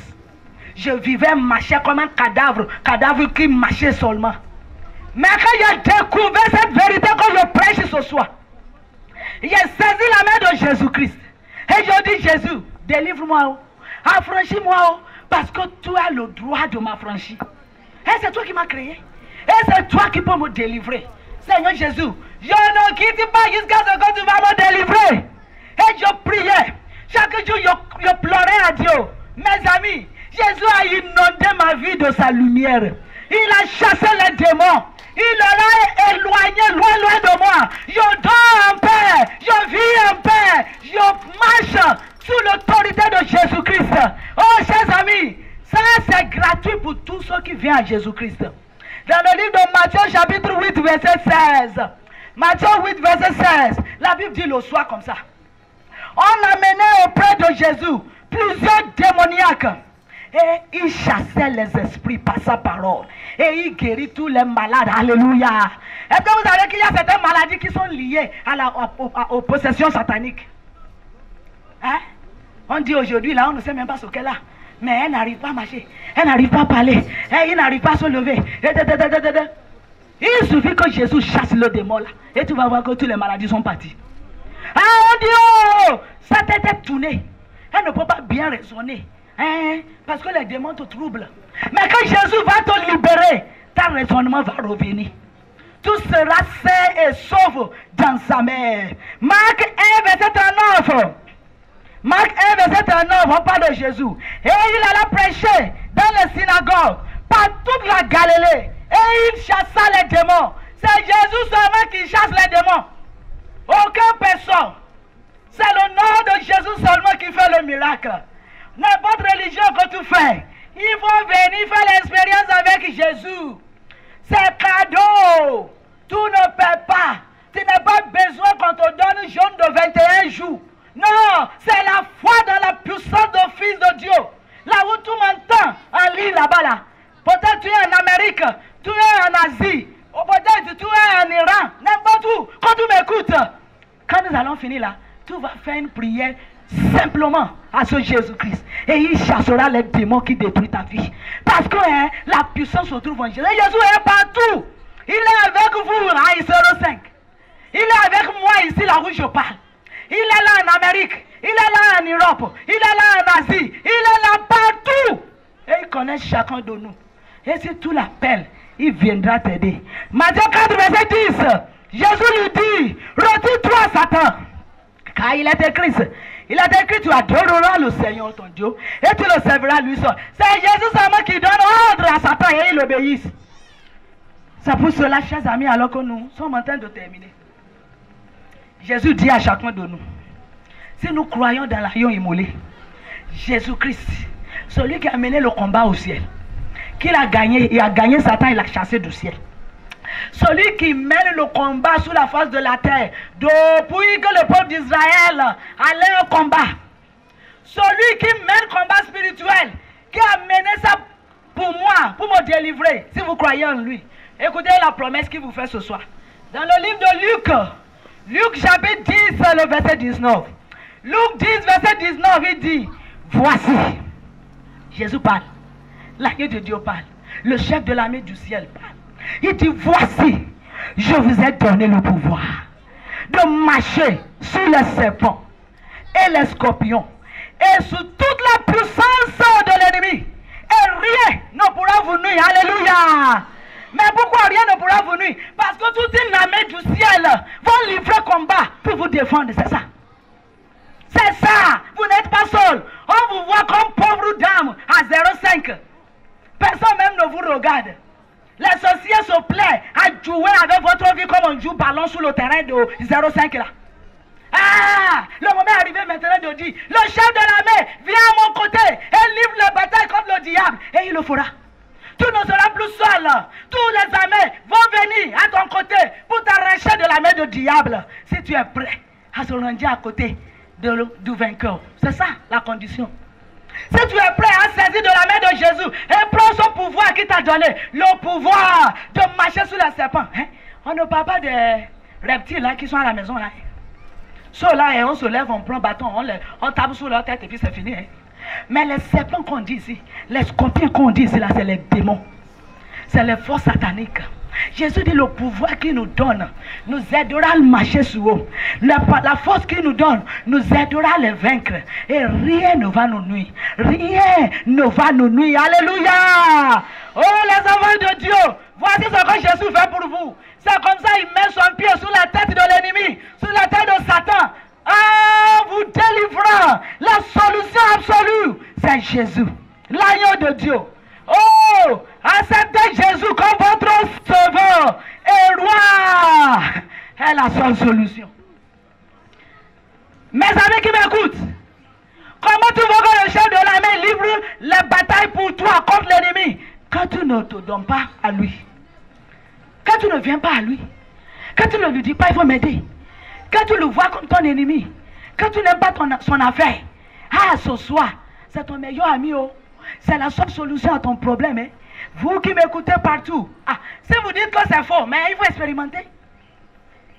Je vivais, marchais comme un cadavre qui marchait seulement. Mais quand j'ai découvert cette vérité que je prêche ce soir, j'ai saisi la main de Jésus-Christ. Et je dis, Jésus, délivre-moi, affranchis-moi, parce que tu as le droit de m'affranchir. Et c'est toi qui m'as créé. Et c'est toi qui peux me délivrer. Seigneur Jésus, je ne quitte pas jusqu'à ce que tu vas me délivrer. Et je priais. Chaque jour, je pleurais à Dieu. Mes amis, Jésus a inondé ma vie de sa lumière. Il a chassé les démons. Il l'a éloigné loin de moi. Je dors en paix. Je vis en paix. Je marche sous l'autorité de Jésus-Christ. Oh, chers amis, ça c'est gratuit pour tous ceux qui viennent à Jésus-Christ. Dans le livre de Matthieu chapitre 8 verset 16. Matthieu 8 verset 16. La Bible dit le soir comme ça. On amenait auprès de Jésus plusieurs démoniaques. Et il chassait les esprits par sa parole. Et il guérit tous les malades. Alléluia. Est-ce que vous savez qu'il y a certaines maladies qui sont liées aux possessions sataniques? Hein? On dit aujourd'hui, là, on ne sait même pas ce qu'elle a. Mais elle n'arrive pas à marcher. Elle n'arrive pas à parler. Elle n'arrive pas à se lever. Il suffit que Jésus chasse le démon là. Et tu vas voir que toutes les maladies sont parties. Ah, on dit, oh, sa tête est tournée. Elle ne peut pas bien raisonner. Hein? Parce que les démons te troublent. Mais quand Jésus va te libérer, ton raisonnement va revenir. Tu seras sain et sauve dans sa mère. Marc 1, verset 39. Marc 1, verset 39, on parle de Jésus. Et il alla prêcher dans les synagogues, par toute la Galilée. Et il chassa les démons. C'est Jésus seulement qui chasse les démons. Aucune personne. C'est le nom de Jésus seulement qui fait le miracle. N'importe religion que tu fais, il faut venir faire l'expérience avec Jésus. C'est cadeau. Tu ne paies pas. Tu n'as pas besoin qu'on te donne un jeûne de 21 jours. Non, c'est la foi dans la puissance du Fils de Dieu. Là où tu m'entends, en ligne là-bas là. Peut-être tu es en Amérique, tu es en Asie, ou peut-être tu es en Iran, n'importe où. Quand tu m'écoutes, quand nous allons finir là, tu vas faire une prière simplement à ce Jésus-Christ. Et il chassera les démons qui détruisent ta vie. Parce que la puissance se trouve en Jésus. Et Jésus est partout. Il est avec vous à ICO5. Il est avec moi ici là où je parle. Il est là en Amérique. Il est là en Europe. Il est là en Asie. Il est là partout. Et il connaît chacun de nous. Et si tu l'appelles, il viendra t'aider. Matthieu 4, verset 10. Jésus lui dit, retire-toi Satan. Car il est écrit, tu adoreras le Seigneur ton Dieu et tu le serviras lui seul. C'est Jésus seulement qui donne ordre à Satan et il obéisse. C'est pour cela, chers amis, alors que nous sommes en train de terminer. Jésus dit à chacun de nous, si nous croyons dans l'agneau immolé, Jésus-Christ, celui qui a mené le combat au ciel, qu'il a gagné, il a gagné Satan, il l'a chassé du ciel. Celui qui mène le combat sur la face de la terre, depuis que le peuple d'Israël allait au combat. Celui qui mène le combat spirituel, qui a mené ça pour moi, pour me délivrer, si vous croyez en lui. Écoutez la promesse qu'il vous fait ce soir. Dans le livre de Luc chapitre 10, le verset 19. Luc 10, verset 19, il dit, voici, Jésus parle, l'agneau de Dieu parle, le chef de l'armée du ciel parle. Il dit, voici, je vous ai donné le pouvoir de marcher sur les serpents et les scorpions et sur toute la puissance de l'ennemi. Et rien ne pourra vous nuire. Alléluia. Mais pourquoi rien ne pourra vous nuire? Parce que toute une armée du ciel vont livrer combat pour vous défendre. C'est ça. C'est ça. Vous n'êtes pas seul. On vous voit comme pauvre dame à 0,5. Personne même ne vous regarde. Les sorciers se plaisent à jouer avec votre vie comme on joue ballon sur le terrain de 0,5 là. Ah, le moment est arrivé maintenant de dire, le chef de l'armée vient à mon côté et livre la bataille contre le diable. Et il le fera. Tu ne seras plus seul. Tous les armées vont venir à ton côté pour t'arracher de la main du diable. Si tu es prêt à se rendre à côté du vainqueur. C'est ça la condition. Si tu es prêt à saisir de la main de Jésus et prends son pouvoir qu'il t'a donné, le pouvoir de marcher sur les serpents. On ne parle pas des reptiles là, qui sont à la maison. Là. Ceux-là, on se lève, on prend bâton, on tape sur leur tête et puis c'est fini. Mais les serpents qu'on dit ici, les scorpions qu'on dit ici, là, c'est les démons. C'est les forces sataniques. Jésus dit le pouvoir qu'il nous donne nous aidera à marcher sur eux. La force qu'il nous donne nous aidera à les vaincre. Et rien ne va nous nuire. Rien ne va nous nuire. Alléluia. Oh les enfants de Dieu, voici ce que Jésus fait pour vous. C'est comme ça il met son pied sur la tête de l'ennemi, sur la tête de Satan. Ah, vous délivrant. La solution absolue, c'est Jésus, l'agneau de Dieu. Oh, acceptez Jésus comme votre sauveur et roi. C'est la seule solution. Mes amis qui m'écoutent, comment tu veux que le chef de l'armée livre les batailles pour toi contre l'ennemi quand tu ne te donnes pas à lui? Quand tu ne viens pas à lui? Quand tu ne lui dis pas il faut m'aider? Quand tu le vois comme ton ennemi? Quand tu n'aimes pas son affaire? Ah, ce soir, c'est ton meilleur ami. Oh. C'est la seule solution à ton problème. Hein? Vous qui m'écoutez partout. Ah, si vous dites que c'est faux, mais il faut expérimenter.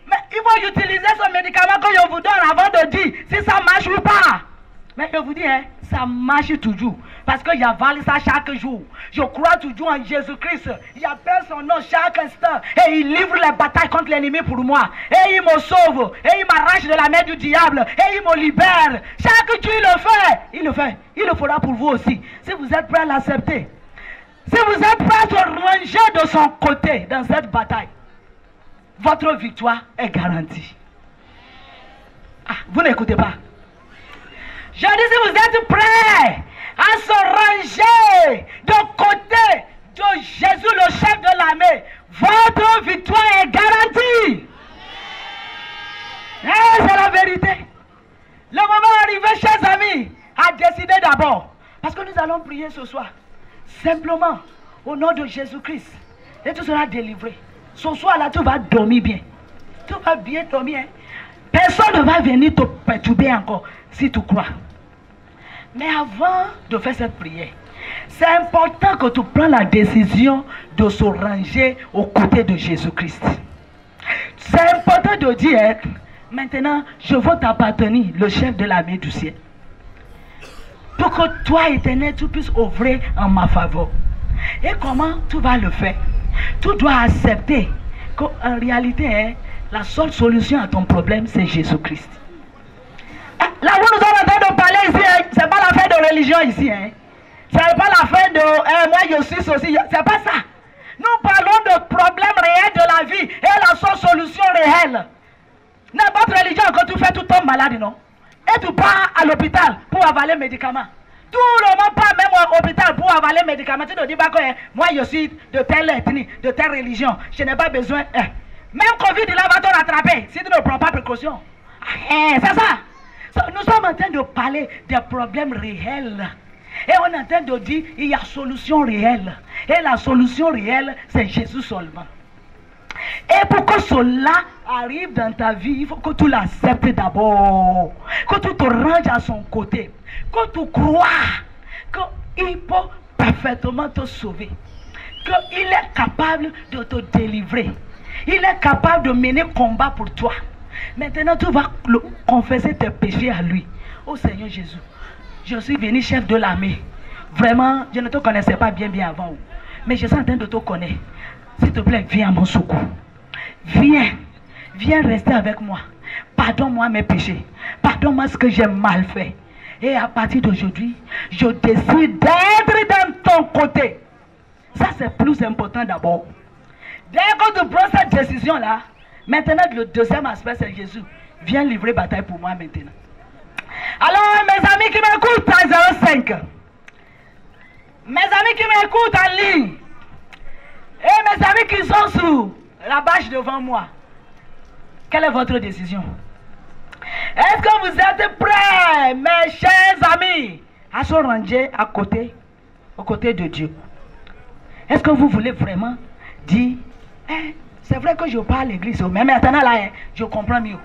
Mais il faut utiliser ce médicament que je vous donne avant de dire si ça marche ou pas. Mais je vous dis, hein, ça marche toujours. Parce que j'avale ça chaque jour. Je crois toujours en Jésus-Christ. J'appelle son nom chaque instant. Et il livre les batailles contre l'ennemi pour moi. Et il me sauve. Et il m'arrache de la main du diable. Et il me libère. Chaque jour il le fait. Il le fait. Il le fera pour vous aussi. Si vous êtes prêts à l'accepter. Si vous êtes prêts à se ranger de son côté dans cette bataille. Votre victoire est garantie. Ah, vous n'écoutez pas. Je dis si vous êtes prêts à se ranger de côté de Jésus, le chef de l'armée, votre victoire est garantie. C'est la vérité. Le moment arrivé, chers amis, à décider d'abord. Parce que nous allons prier ce soir. Simplement, au nom de Jésus-Christ. Et tu seras délivré. Ce soir-là, tu vas dormir bien. Tu vas bien dormir. Hein? Personne ne va venir te perturber encore, si tu crois. Mais avant de faire cette prière, c'est important que tu prennes la décision de se ranger aux côtés de Jésus-Christ. C'est important de dire, hein, maintenant, je veux t'appartenir, le chef de l'armée du ciel. Pour que toi, éternel, tu puisses ouvrir en ma faveur. Et comment tu vas le faire? Tu dois accepter qu'en réalité, hein, la seule solution à ton problème, c'est Jésus-Christ. Là où nous sommes en train de parler ici, hein, ce n'est pas l'affaire de religion ici. Hein. Ce n'est pas l'affaire de moi je suis ceci. Ce n'est pas ça. Nous parlons de problèmes réels de la vie et la seule solution réelle. N'importe religion que tu fais, tu tombes malade, non? Et tu pars à l'hôpital pour avaler médicaments. Tout le monde part même à l'hôpital pour avaler médicaments. Tu ne dis pas que moi je suis de telle ethnie, de telle religion. Je n'ai pas besoin. Même Covid, il va te rattraper si tu ne prends pas précaution. C'est ça. Nous sommes en train de parler des problèmes réels. Et on est en train de dire il y a solution réelle. Et la solution réelle, c'est Jésus seulement. Et pour que cela arrive dans ta vie, il faut que tu l'acceptes d'abord. Que tu te ranges à son côté. Que tu crois qu'il peut parfaitement te sauver. Qu'il est capable de te délivrer. Il est capable de mener combat pour toi. Maintenant, tu vas confesser tes péchés à lui. Oh Seigneur Jésus, je suis venu chef de l'armée. Vraiment, je ne te connaissais pas bien avant. Mais je suis en train de te connaître. S'il te plaît, viens à mon secours. Viens. Viens rester avec moi. Pardonne-moi mes péchés. Pardonne-moi ce que j'ai mal fait. Et à partir d'aujourd'hui, je décide d'être dans ton côté. Ça, c'est plus important d'abord. Dès que tu prends cette décision-là, maintenant, le deuxième aspect, c'est Jésus. Viens livrer bataille pour moi maintenant. Alors, mes amis qui m'écoutent à 05, mes amis qui m'écoutent en ligne, et mes amis qui sont sur la bâche devant moi, quelle est votre décision? Est-ce que vous êtes prêts, mes chers amis, à se ranger aux côtés de Dieu? Est-ce que vous voulez vraiment dire, c'est vrai que je parle à l'église, mais maintenant là, je comprends mieux.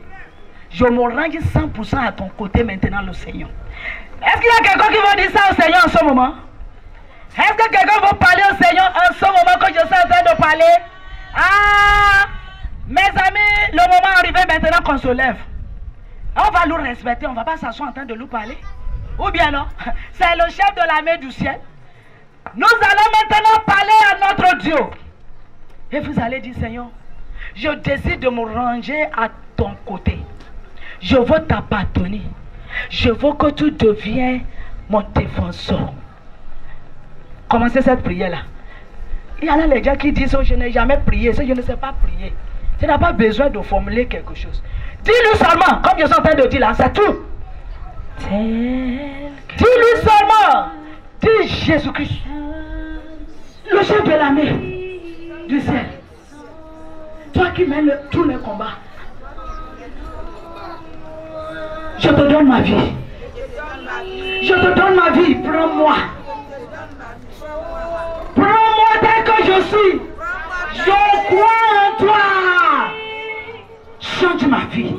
Je me range 100% à ton côté maintenant, le Seigneur. Est-ce qu'il y a quelqu'un qui va dire ça au Seigneur en ce moment? Est-ce que quelqu'un va parler au Seigneur en ce moment que je suis en train de parler? Ah, mes amis, le moment est arrivé maintenant qu'on se lève. On va nous respecter, on ne va pas s'asseoir en train de nous parler. Ou bien non, c'est le chef de l'armée du ciel. Nous allons maintenant parler à notre Dieu. Et vous allez dire, Seigneur, je décide de me ranger à ton côté. Je veux t'appartenir. Je veux que tu deviennes mon défenseur. Commencez cette prière-là. Il y en a les gens qui disent, oh, je n'ai jamais prié, je ne sais pas prier. Tu n'as pas besoin de formuler quelque chose. Dis-lui seulement, comme je suis en train de dire là, c'est tout. Dis-lui seulement. Dis Jésus-Christ, le chef de l'armée du ciel. Toi qui mènes tous les combats. Je te donne ma vie. Je te donne ma vie. Prends-moi. Prends-moi tel que je suis. Je crois en toi. Change ma vie.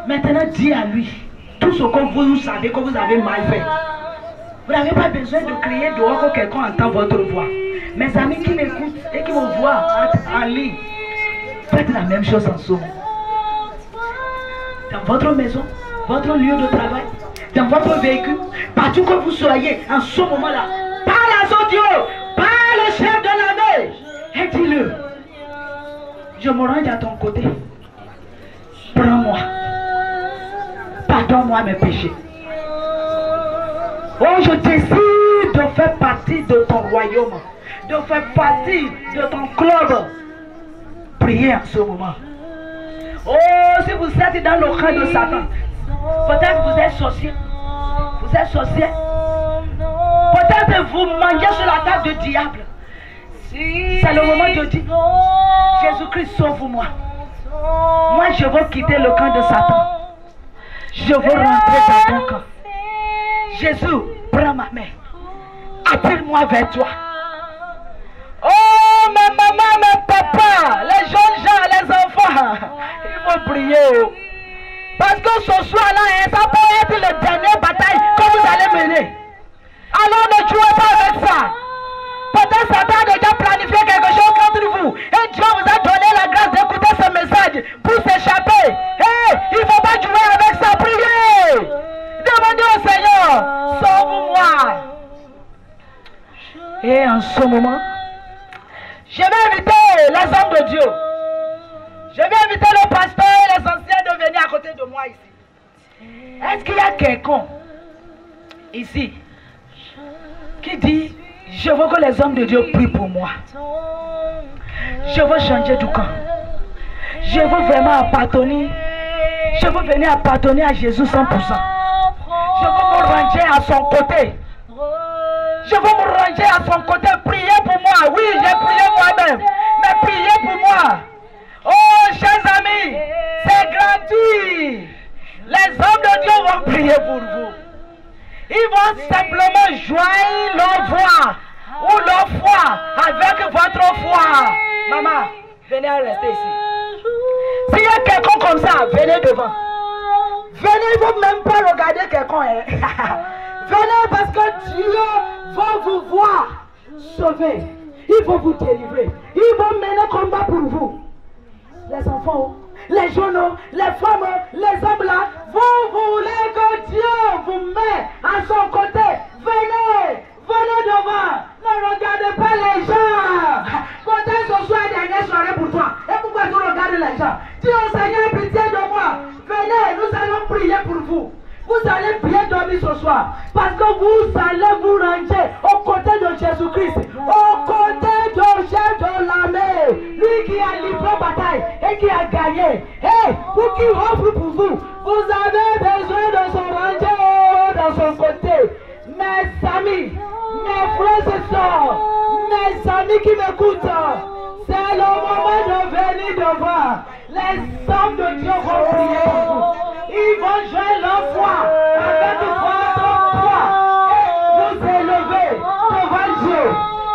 Maintenant, dis à lui tout ce que vous savez que vous avez mal fait. Vous n'avez pas besoin de crier dehors que quelqu'un entend votre voix. Mes amis qui m'écoutent et qui me voient en ligne, faites la même chose en ce moment. Dans votre maison, votre lieu de travail, dans votre véhicule, partout que vous soyez en ce moment-là, parle à son Dieu, parle au chef de l'armée et dis-le, je me range à ton côté. Prends-moi. Pardonne-moi mes péchés. Oh, je décide de faire partie de ton royaume, de faire partie de ton club. Priez en ce moment. Oh, si vous êtes dans le camp de Satan, peut-être vous êtes sorcier. Vous êtes sorcier. Peut-être vous mangez sur la table du diable. C'est le moment de dire, Jésus-Christ, sauve-moi. Moi, je veux quitter le camp de Satan. Je veux rentrer dans ton camp. Jésus, prends ma main. Attire-moi vers toi. Oh, ma maman, mes papas, les jeunes gens, les enfants, il faut prier. Parce que ce soir-là, ça peut être la dernière bataille que vous allez mener. Alors ne jouez pas avec ça. Peut-être Satan a déjà planifié quelque chose contre vous. Et Dieu vous a donné la grâce d'écouter ce message pour s'échapper. Hey, il ne faut pas jouer avec ça. Priez. Demandez au Seigneur, sauve-moi. Et en ce moment, je vais inviter les hommes de Dieu. Je vais inviter le pasteur et les anciens de venir à côté de moi ici. Est-ce qu'il y a quelqu'un ici qui dit, je veux que les hommes de Dieu prient pour moi. Je veux changer du camp. Je veux vraiment appartenir. Je veux venir appartenir à Jésus 100%. Je veux me ranger à son côté. Je veux me ranger à son côté. Priez pour moi. Oui, j'ai prié moi-même. Mais priez pour moi. Oh, chers amis, c'est gratuit. Les hommes de Dieu vont prier pour vous. Ils vont simplement joindre leur voix ou leur foi avec votre foi. Maman, venez rester ici. S'il y a quelqu'un comme ça, venez devant. Venez, il ne faut même pas regarder quelqu'un. Hein. Venez parce que Dieu va vous voir sauver. Il va vous délivrer. Il va mener combat pour vous. Les enfants, les jeunes, les femmes, les hommes là, vous voulez que Dieu vous mette à son côté. Venez, venez devant. Ne regardez pas les gens. Peut-être ce soir la dernière soirée pour toi. Et pourquoi tu regardes les gens? Dis au Seigneur, pitié de moi. Venez, nous allons prier pour vous. Vous allez bien dormir ce soir. Parce que vous allez vous ranger aux côtés de Jésus-Christ. Aux côtés du chef de l'armée. Lui qui a livré bataille et qui a gagné. Et pour qui offre pour vous. Vous avez besoin de se ranger dans son côté. Mes amis, mes frères et sœurs, mes amis qui m'écoutent, c'est le moment de venir devant. Les hommes de Dieu vont prier pour vous. Ils vont jouer leur foi avec votre foi et vous élever devant Dieu.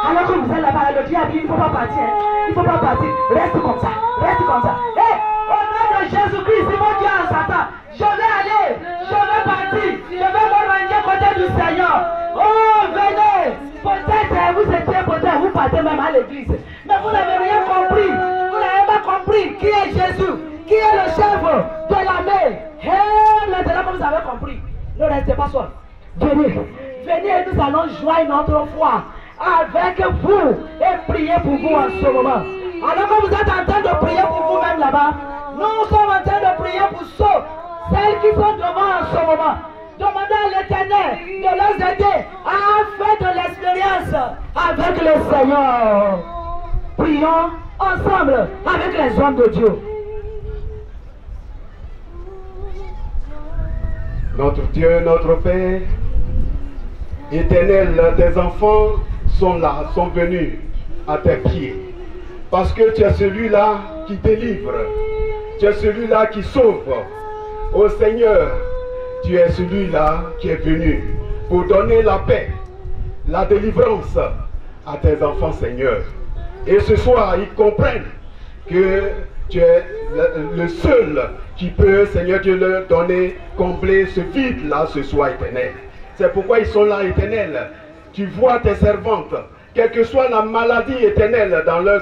Alors que vous êtes là-bas, le diable dit, il ne faut pas partir. Il ne faut pas partir. Reste comme ça. Reste comme ça. Et au nom de Jésus-Christ, c'est mon Dieu en Satan. Je vais aller. Je vais partir. Je vais me ranger côté du Seigneur. Oh, venez. Peut-être vous étiez peut-être vous partez même à l'église. Mais vous n'avez rien compris. Vous n'avez pas compris qui est Jésus. Qui est le chef de l'armée. Et maintenant que vous avez compris, ne restez pas seul. Venez. Venez et nous allons joindre notre foi avec vous et prier pour vous en ce moment. Alors que vous êtes en train de prier pour vous-même là-bas, nous sommes en train de prier pour celles qui sont devant en ce moment. Demandez à l'Éternel de les aider à faire de l'expérience avec le Seigneur. Prions ensemble avec les hommes de Dieu. Notre Dieu, notre Père, éternel, tes enfants sont là, sont venus à tes pieds. Parce que tu es celui-là qui délivre. Tu es celui-là qui sauve. Ô Seigneur, tu es celui-là qui est venu pour donner la paix, la délivrance à tes enfants, Seigneur. Et ce soir, ils comprennent que tu es le seul qui peut, Seigneur Dieu, leur donner, combler ce vide-là ce soir, éternel. C'est pourquoi ils sont là, éternel. Tu vois tes servantes, quelle que soit la maladie éternelle dans leur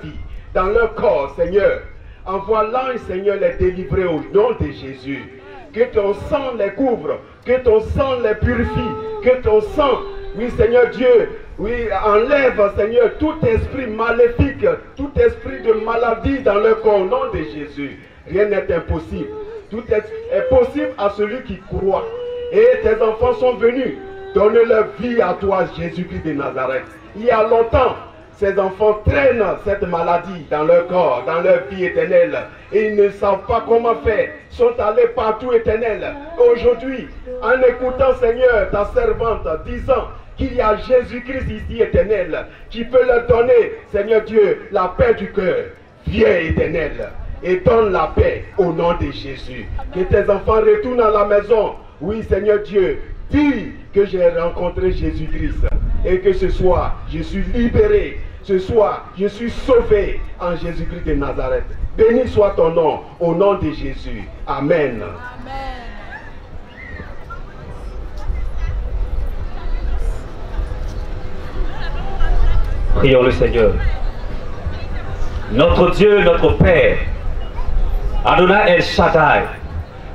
vie, dans leur corps, Seigneur. Envoie l'ange, Seigneur, les délivrer au nom de Jésus. Que ton sang les couvre, que ton sang les purifie, que ton sang, oui, Seigneur Dieu, oui, enlève, Seigneur, tout esprit maléfique, tout esprit de maladie dans leur corps au nom de Jésus. Rien n'est impossible. Tout est possible à celui qui croit. Et tes enfants sont venus donner leur vie à toi, Jésus-Christ de Nazareth. Il y a longtemps, ces enfants traînent cette maladie dans leur corps, dans leur vie éternelle. Et ils ne savent pas comment faire. Ils sont allés partout, éternel. Aujourd'hui, en écoutant, Seigneur, ta servante, disant qu'il y a Jésus-Christ ici éternel, qui peut leur donner, Seigneur Dieu, la paix du cœur. Viens éternel et donne la paix au nom de Jésus. Que tes enfants retournent à la maison. Oui Seigneur Dieu, dis que j'ai rencontré Jésus-Christ et que ce soir je suis libéré. Ce soir je suis sauvé en Jésus-Christ de Nazareth. Béni soit ton nom au nom de Jésus. Amen. Amen. Prions le Seigneur. Notre Dieu, notre Père, Adonai El Shaddai,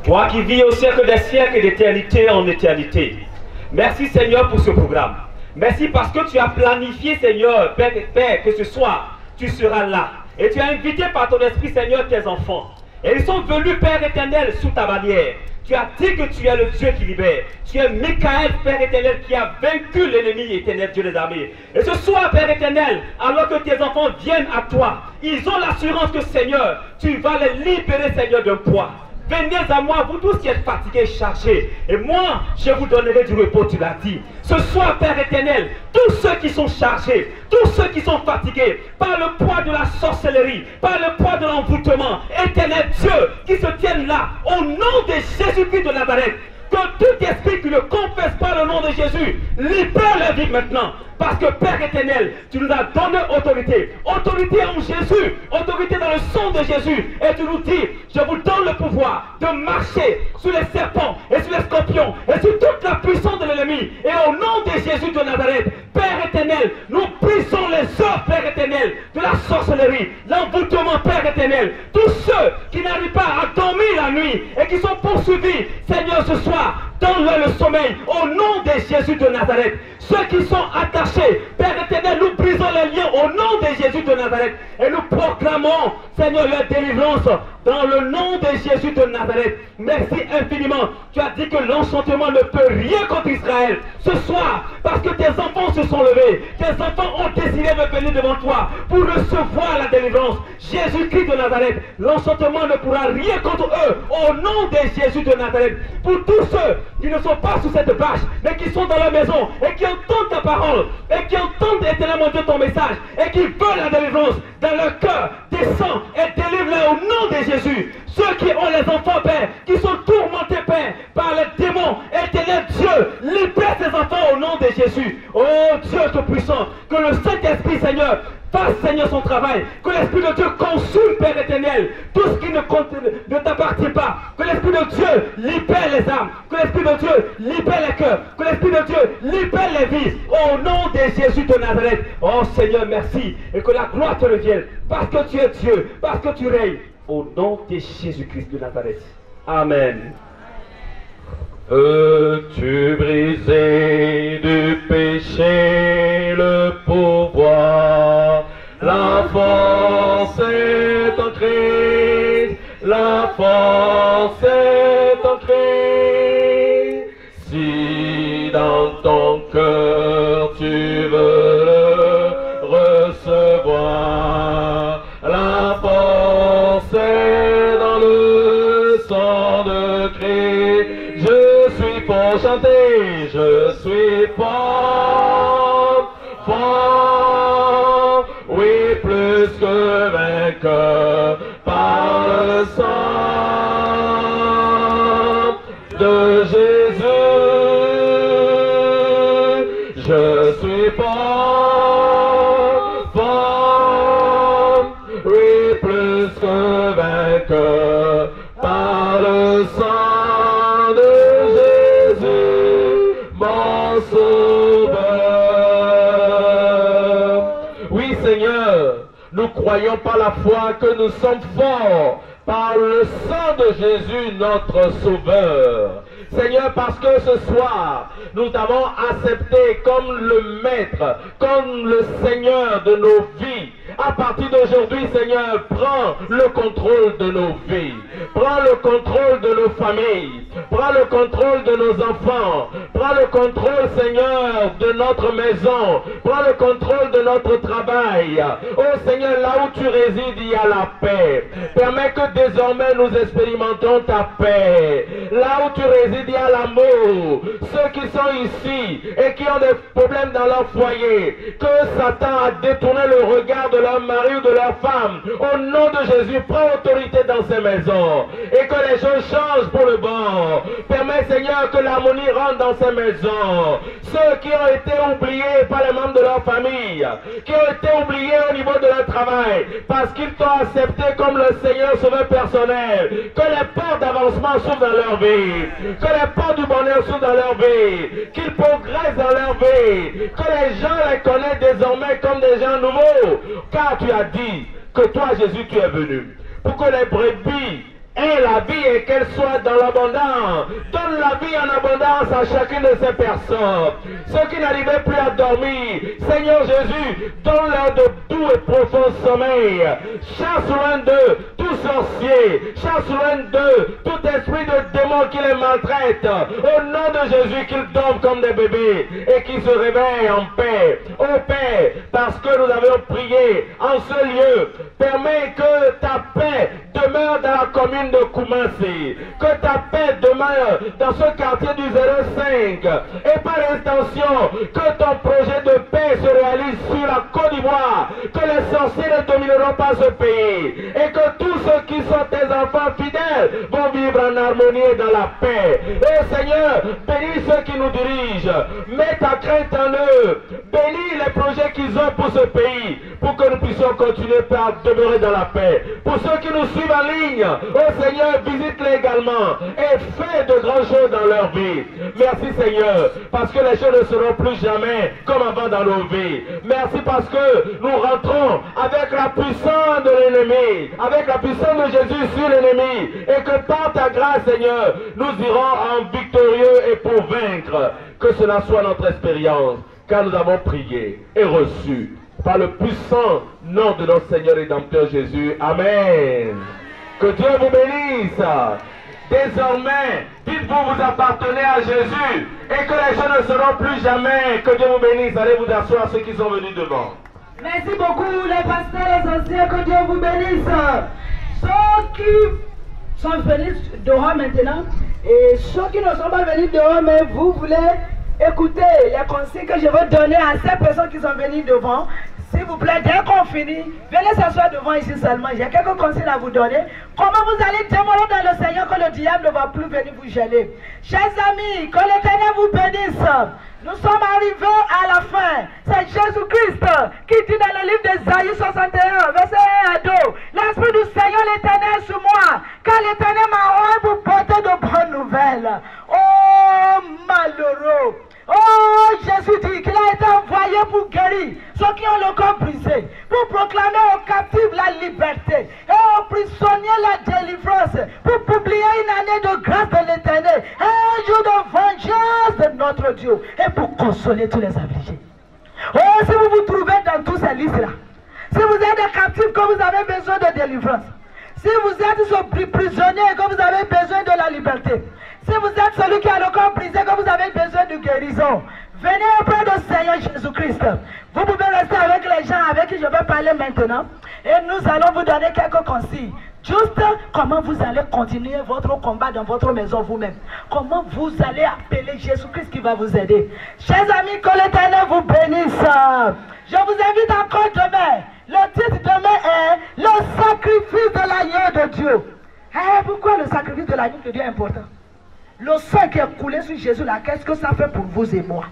toi qui vis au siècle des siècles et d'éternité en éternité. Merci Seigneur pour ce programme. Merci parce que tu as planifié Seigneur, Père, que ce soir tu seras là. Et tu as invité par ton esprit Seigneur tes enfants. Et ils sont venus Père éternel sous ta bannière. Tu as dit que tu es le Dieu qui libère. Tu es Michael, Père éternel, qui a vaincu l'ennemi éternel, Dieu des armées. Et ce soir, Père éternel, alors que tes enfants viennent à toi, ils ont l'assurance que, Seigneur, tu vas les libérer, Seigneur, d'un poids. Venez à moi, vous tous qui êtes fatigués, chargés. Et moi, je vous donnerai du repos, tu l'as dit. Ce soir, Père éternel, tous ceux qui sont chargés, tous ceux qui sont fatigués par le poids de la sorcellerie, par le poids de l'envoûtement, éternel Dieu, qui se tiennent là, au nom de Jésus-Christ de Nazareth, que tout esprit qui ne confesse pas le nom de Jésus, libère leur vie maintenant. Parce que Père éternel, tu nous as donné autorité. Autorité en Jésus, autorité dans le sang de Jésus. Et tu nous dis, je vous donne le pouvoir de marcher sur les serpents et sur les scorpions et sur toute la puissance de l'ennemi. Et au nom de Jésus de Nazareth, Père éternel, nous brisons les œuvres, Père éternel, de la sorcellerie, l'envoûtement, Père éternel. Tous ceux qui n'arrivent pas à dormir la nuit et qui sont poursuivis, Seigneur, ce soir, donne-leur le sommeil au nom de Jésus de Nazareth. Ceux qui sont attachés, Père éternel, nous brisons les liens au nom de Jésus de Nazareth et nous proclamons, Seigneur, leur délivrance dans le nom de Jésus de Nazareth. Merci infiniment. Tu as dit que l'enchantement ne peut rien contre Israël. Ce soir, parce que tes enfants se sont levés, tes enfants ont décidé de venir devant toi pour recevoir la délivrance. Jésus-Christ de Nazareth, l'enchantement ne pourra rien contre eux au nom de Jésus de Nazareth. Pour tous ceux qui ne sont pas sous cette bâche, mais qui sont dans la maison et qui entendent ta parole et qui entendent éternellement Dieu ton message et qui veulent la délivrance dans leur cœur, descends et délivre-les au nom de Jésus. Ceux qui ont les enfants, Père, qui sont tourmentés, Père, par les démons, éternel Dieu, libère tes enfants au nom de Jésus. Oh Dieu Tout-Puissant, que le Saint-Esprit, Seigneur, fasse, Seigneur, son travail. Que l'Esprit de Dieu consume, Père éternel, tout ce qui ne t'appartient pas. Que l'Esprit de Dieu libère les âmes. Que l'Esprit de Dieu libère les cœurs. Que l'Esprit de Dieu libère les vies. Au nom de Jésus de Nazareth. Oh Seigneur, merci. Et que la gloire te revienne. Parce que tu es Dieu. Parce que tu règnes. Au nom de Jésus-Christ de Nazareth. Amen. Tu brisé du péché le pouvoir, la force est en Christ, la force est en Christ. Si dans ton cœur tu veux le recevoir, la force est dans le sang de Christ. Je suis pour chanter, je suis fort, fort, oui, plus que vainqueur par le sang de Jésus. Je suis fort, fort, oui, plus que vainqueur par le sang. Nous croyons par la foi que nous sommes forts par le sang de Jésus notre Sauveur. Seigneur, parce que ce soir, nous t'avons accepté comme le Maître, comme le Seigneur de nos vies. À partir d'aujourd'hui, Seigneur, prends le contrôle de nos vies. Prends le contrôle de nos familles. Prends le contrôle de nos enfants. Prends le contrôle, Seigneur, de notre maison. Prends le contrôle de notre travail. Oh Seigneur, là où tu résides, il y a la paix. Permets que désormais nous expérimentons ta paix. Là où tu résides, il y a l'amour. Ceux qui sont ici et qui ont des problèmes dans leur foyer, que Satan a détourné le regard de leur mari ou de leur femme, au nom de Jésus, prends autorité dans ces maisons et que les choses changent pour le bon. Permets, Seigneur, que l'harmonie rentre dans ces maisons. Ceux qui ont été oubliés par les membres de leur famille, qui ont été oubliés au niveau de leur travail, parce qu'ils t'ont accepté comme le Seigneur sauveur personnel, que les portes d'avancement s'ouvrent dans leur vie, que les portes du bonheur s'ouvrent dans leur vie, qu'ils progressent dans leur vie, que les gens les connaissent désormais comme des gens nouveaux, car tu as dit que toi, Jésus, tu es venu pour que les brebis aient la vie et qu'elles soient dans l'abondance. Donne la vie en abondance à chacune de ces personnes. Ceux qui n'arrivaient plus à dormir, Seigneur Jésus, donne-leur de doux et profonds sommeil. Chasse loin d'eux tout sorcier, chasse loin d'eux tout esprit de démon qui les maltraite. Au nom de Jésus, qu'ils dorment comme des bébés et qu'ils se réveillent en paix. Ô Père, parce que nous avons prié en ce lieu, permets que ta paix demeure dans la commune de Koumassi, que ta paix demeure dans ce quartier du 05 et par extension que ton projet de paix se réalise sur la Côte d'Ivoire, que les sorciers ne domineront pas ce pays et que tous ceux qui sont tes enfants fidèles vont vivre en harmonie et dans la paix. Et Seigneur, bénis ceux qui nous dirigent, mets ta crainte en eux, bénis les projets qu'ils ont pour ce pays, pour que nous puissions continuer à demeurer dans la paix. Pour ceux qui nous suivent en ligne, oh Seigneur, visite-les également et fais de grandes choses dans leur vie. Merci Seigneur, parce que les choses ne seront plus jamais comme avant dans nos vies. Merci parce que nous rentrons avec la puissance de l'ennemi, avec la puissance de Jésus sur l'ennemi, et que par ta grâce Seigneur, nous irons en victorieux et pour vaincre. Que cela soit notre expérience, car nous avons prié et reçu par le puissant nom de notre Seigneur et Rédempteur Jésus. Amen. Que Dieu vous bénisse. Désormais, dites-vous, vous appartenez à Jésus et que les choses ne seront plus jamais. Que Dieu vous bénisse. Allez vous asseoir, ceux qui sont venus devant. Merci beaucoup les pasteurs, les anciens, que Dieu vous bénisse. Ceux qui sont venus dehors maintenant et ceux qui ne sont pas venus dehors, mais vous voulez écouter les conseils que je veux donner à ces personnes qui sont venues devant. S'il vous plaît, dès qu'on finit, venez s'asseoir devant ici seulement. J'ai quelques conseils à vous donner. Comment vous allez demeurer dans le Seigneur que le diable ne va plus venir vous gêner. Chers amis, que l'Éternel vous bénisse. Nous sommes arrivés à la fin. C'est Jésus-Christ qui dit dans le livre d'Ésaïe 61, verset 1 à 2. L'Esprit du Seigneur l'Éternel sur moi, car l'Éternel m'a envoyé pour porter de bonnes nouvelles. Oh, malheureux. Oh, Jésus dit qu'il a été envoyé pour guérir ceux qui ont le corps brisé, pour proclamer aux captifs la liberté et aux prisonniers la délivrance, pour publier une année de grâce de l'Éternel, un jour de vengeance de notre Dieu, et pour consoler tous les affligés. Oh, si vous vous trouvez dans toutes ces listes-là, si vous êtes des captifs que vous avez besoin de délivrance, si vous êtes prisonnier et que vous avez besoin de la liberté, si vous êtes celui qui a le corps brisé, que vous avez besoin de guérison, venez auprès du Seigneur Jésus-Christ. Vous pouvez rester avec les gens avec qui je vais parler maintenant. Et nous allons vous donner quelques consignes. Juste comment vous allez continuer votre combat dans votre maison vous-même. Comment vous allez appeler Jésus-Christ qui va vous aider. Chers amis, que l'Éternel vous bénisse. Je vous invite encore demain. Le titre demain est le sacrifice de l'agneau de Dieu. Et pourquoi le sacrifice de l'agneau de Dieu est important? Le sang qui est coulé sur Jésus là, qu'est-ce que ça fait pour vous et moi?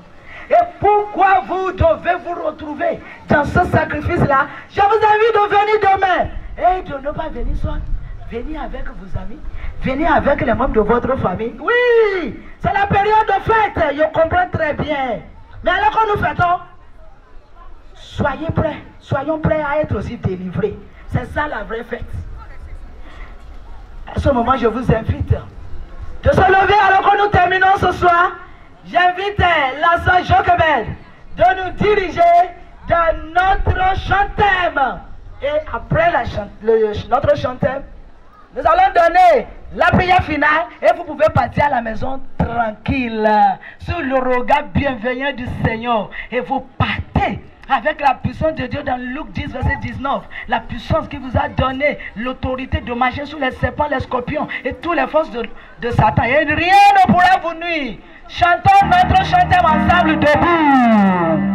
Et pourquoi vous devez vous retrouver dans ce sacrifice-là? Je vous invite de venir demain. Et de ne pas venir seul. Venez avec vos amis. Venez avec les membres de votre famille. Oui, c'est la période de fête. Je comprends très bien. Mais alors que nous fêtons, soyez prêts. Soyons prêts à être aussi délivrés. C'est ça la vraie fête. À ce moment, je vous invite de se lever alors que nous terminons ce soir. J'invite la sœur Jochebed de nous diriger dans notre chantème. Et après notre chanteur, nous allons donner la prière finale et vous pouvez partir à la maison tranquille, sous le regard bienveillant du Seigneur. Et vous partez avec la puissance de Dieu dans Luc 10, verset 19. La puissance qui vous a donné l'autorité de marcher sur les serpents, les scorpions et toutes les forces de Satan. Et rien ne pourra vous nuire. Chantons notre chanteur ensemble debout.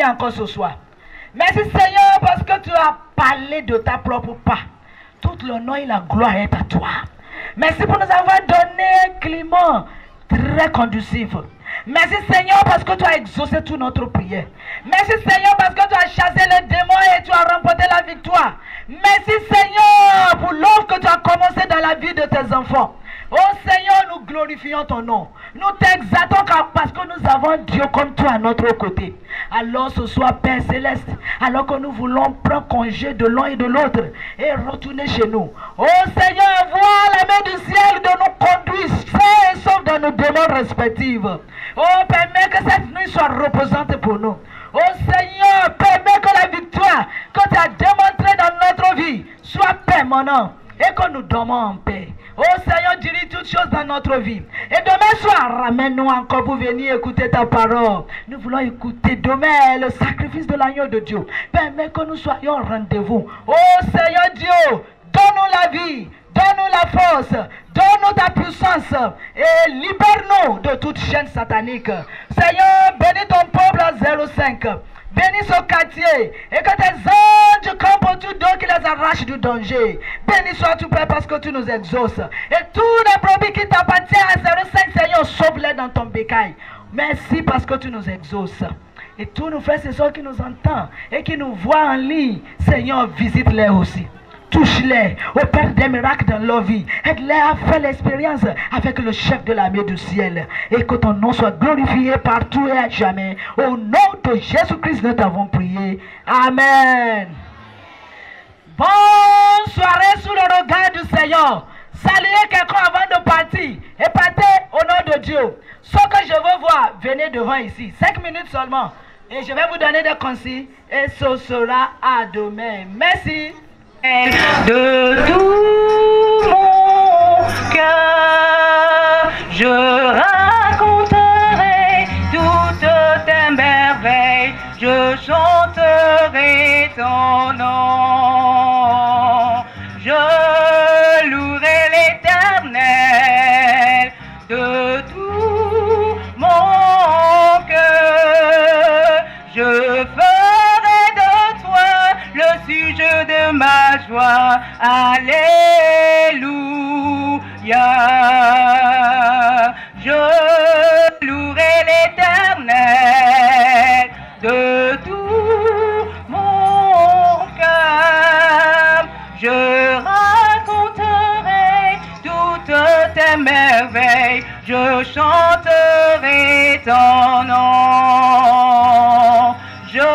Encore ce soir. Merci Seigneur parce que tu as parlé de ta propre part. Tout l'honneur et la gloire est à toi. Merci pour nous avoir donné un climat très conducif. Merci Seigneur parce que tu as exaucé toute notre prière. Merci Seigneur parce que tu as chassé les démons et tu as remporté la victoire. Merci Seigneur pour l'œuvre que tu as commencé dans la vie de tes enfants. Oh Seigneur, nous glorifions ton nom. Nous t'exaltons parce que nous avons Dieu comme toi à notre côté. Alors ce soir, Père Céleste, alors que nous voulons prendre congé de l'un et de l'autre et retourner chez nous. Oh Seigneur, vois la main du ciel de nous conduire sains et saufs dans nos demeures respectives. Oh, permets que cette nuit soit reposante pour nous. Oh Seigneur, permets que la victoire que tu as démontrée dans notre vie soit permanente et que nous dormons en paix. Oh Seigneur, dirige toutes choses dans notre vie. Et demain soir, ramène-nous encore pour venir écouter ta parole. Nous voulons écouter demain le sacrifice de l'agneau de Dieu. Permets que nous soyons au rendez-vous. Oh Seigneur Dieu, donne-nous la vie, donne-nous la force, donne-nous ta puissance et libère-nous de toute chaîne satanique. Seigneur, bénis ton peuple à 05. Bénis ce quartier et que tes anges campent autour d'eux qui les arrachent du danger. Bénis sois-tu Père parce que tu nous exauces. Et tous les brebis qui t'appartiennent à 05, Seigneur, sauve-les dans ton bécaille. Merci parce que tu nous exauces. Et tous nos frères et sœurs qui nous entendent et qui nous voient en ligne, Seigneur, visite-les aussi. Touche-les, opère des miracles dans leur vie. Aide-les à faire l'expérience avec le chef de l'armée du ciel. Et que ton nom soit glorifié partout et à jamais. Au nom de Jésus-Christ, nous t'avons prié. Amen. Bonne soirée sous le regard du Seigneur. Saluez quelqu'un avant de partir. Et partez au nom de Dieu. Ce que je veux voir, venez devant ici. 5 minutes seulement. Et je vais vous donner des consignes. Et ce sera à demain. Merci. De tout mon cœur. chanterai ton nom. Je louerai l'Éternel de tout mon cœur. Je ferai de toi le sujet de ma joie. Alléluia. Je louerai l'Éternel de tout mon cœur. Je raconterai toutes tes merveilles. Je chanterai ton nom. Je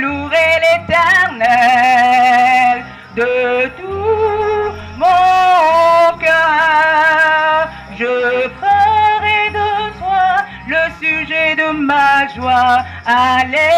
louerai l'Éternel de tout mon cœur. Je ferai de toi le sujet de ma joie. Alléluia.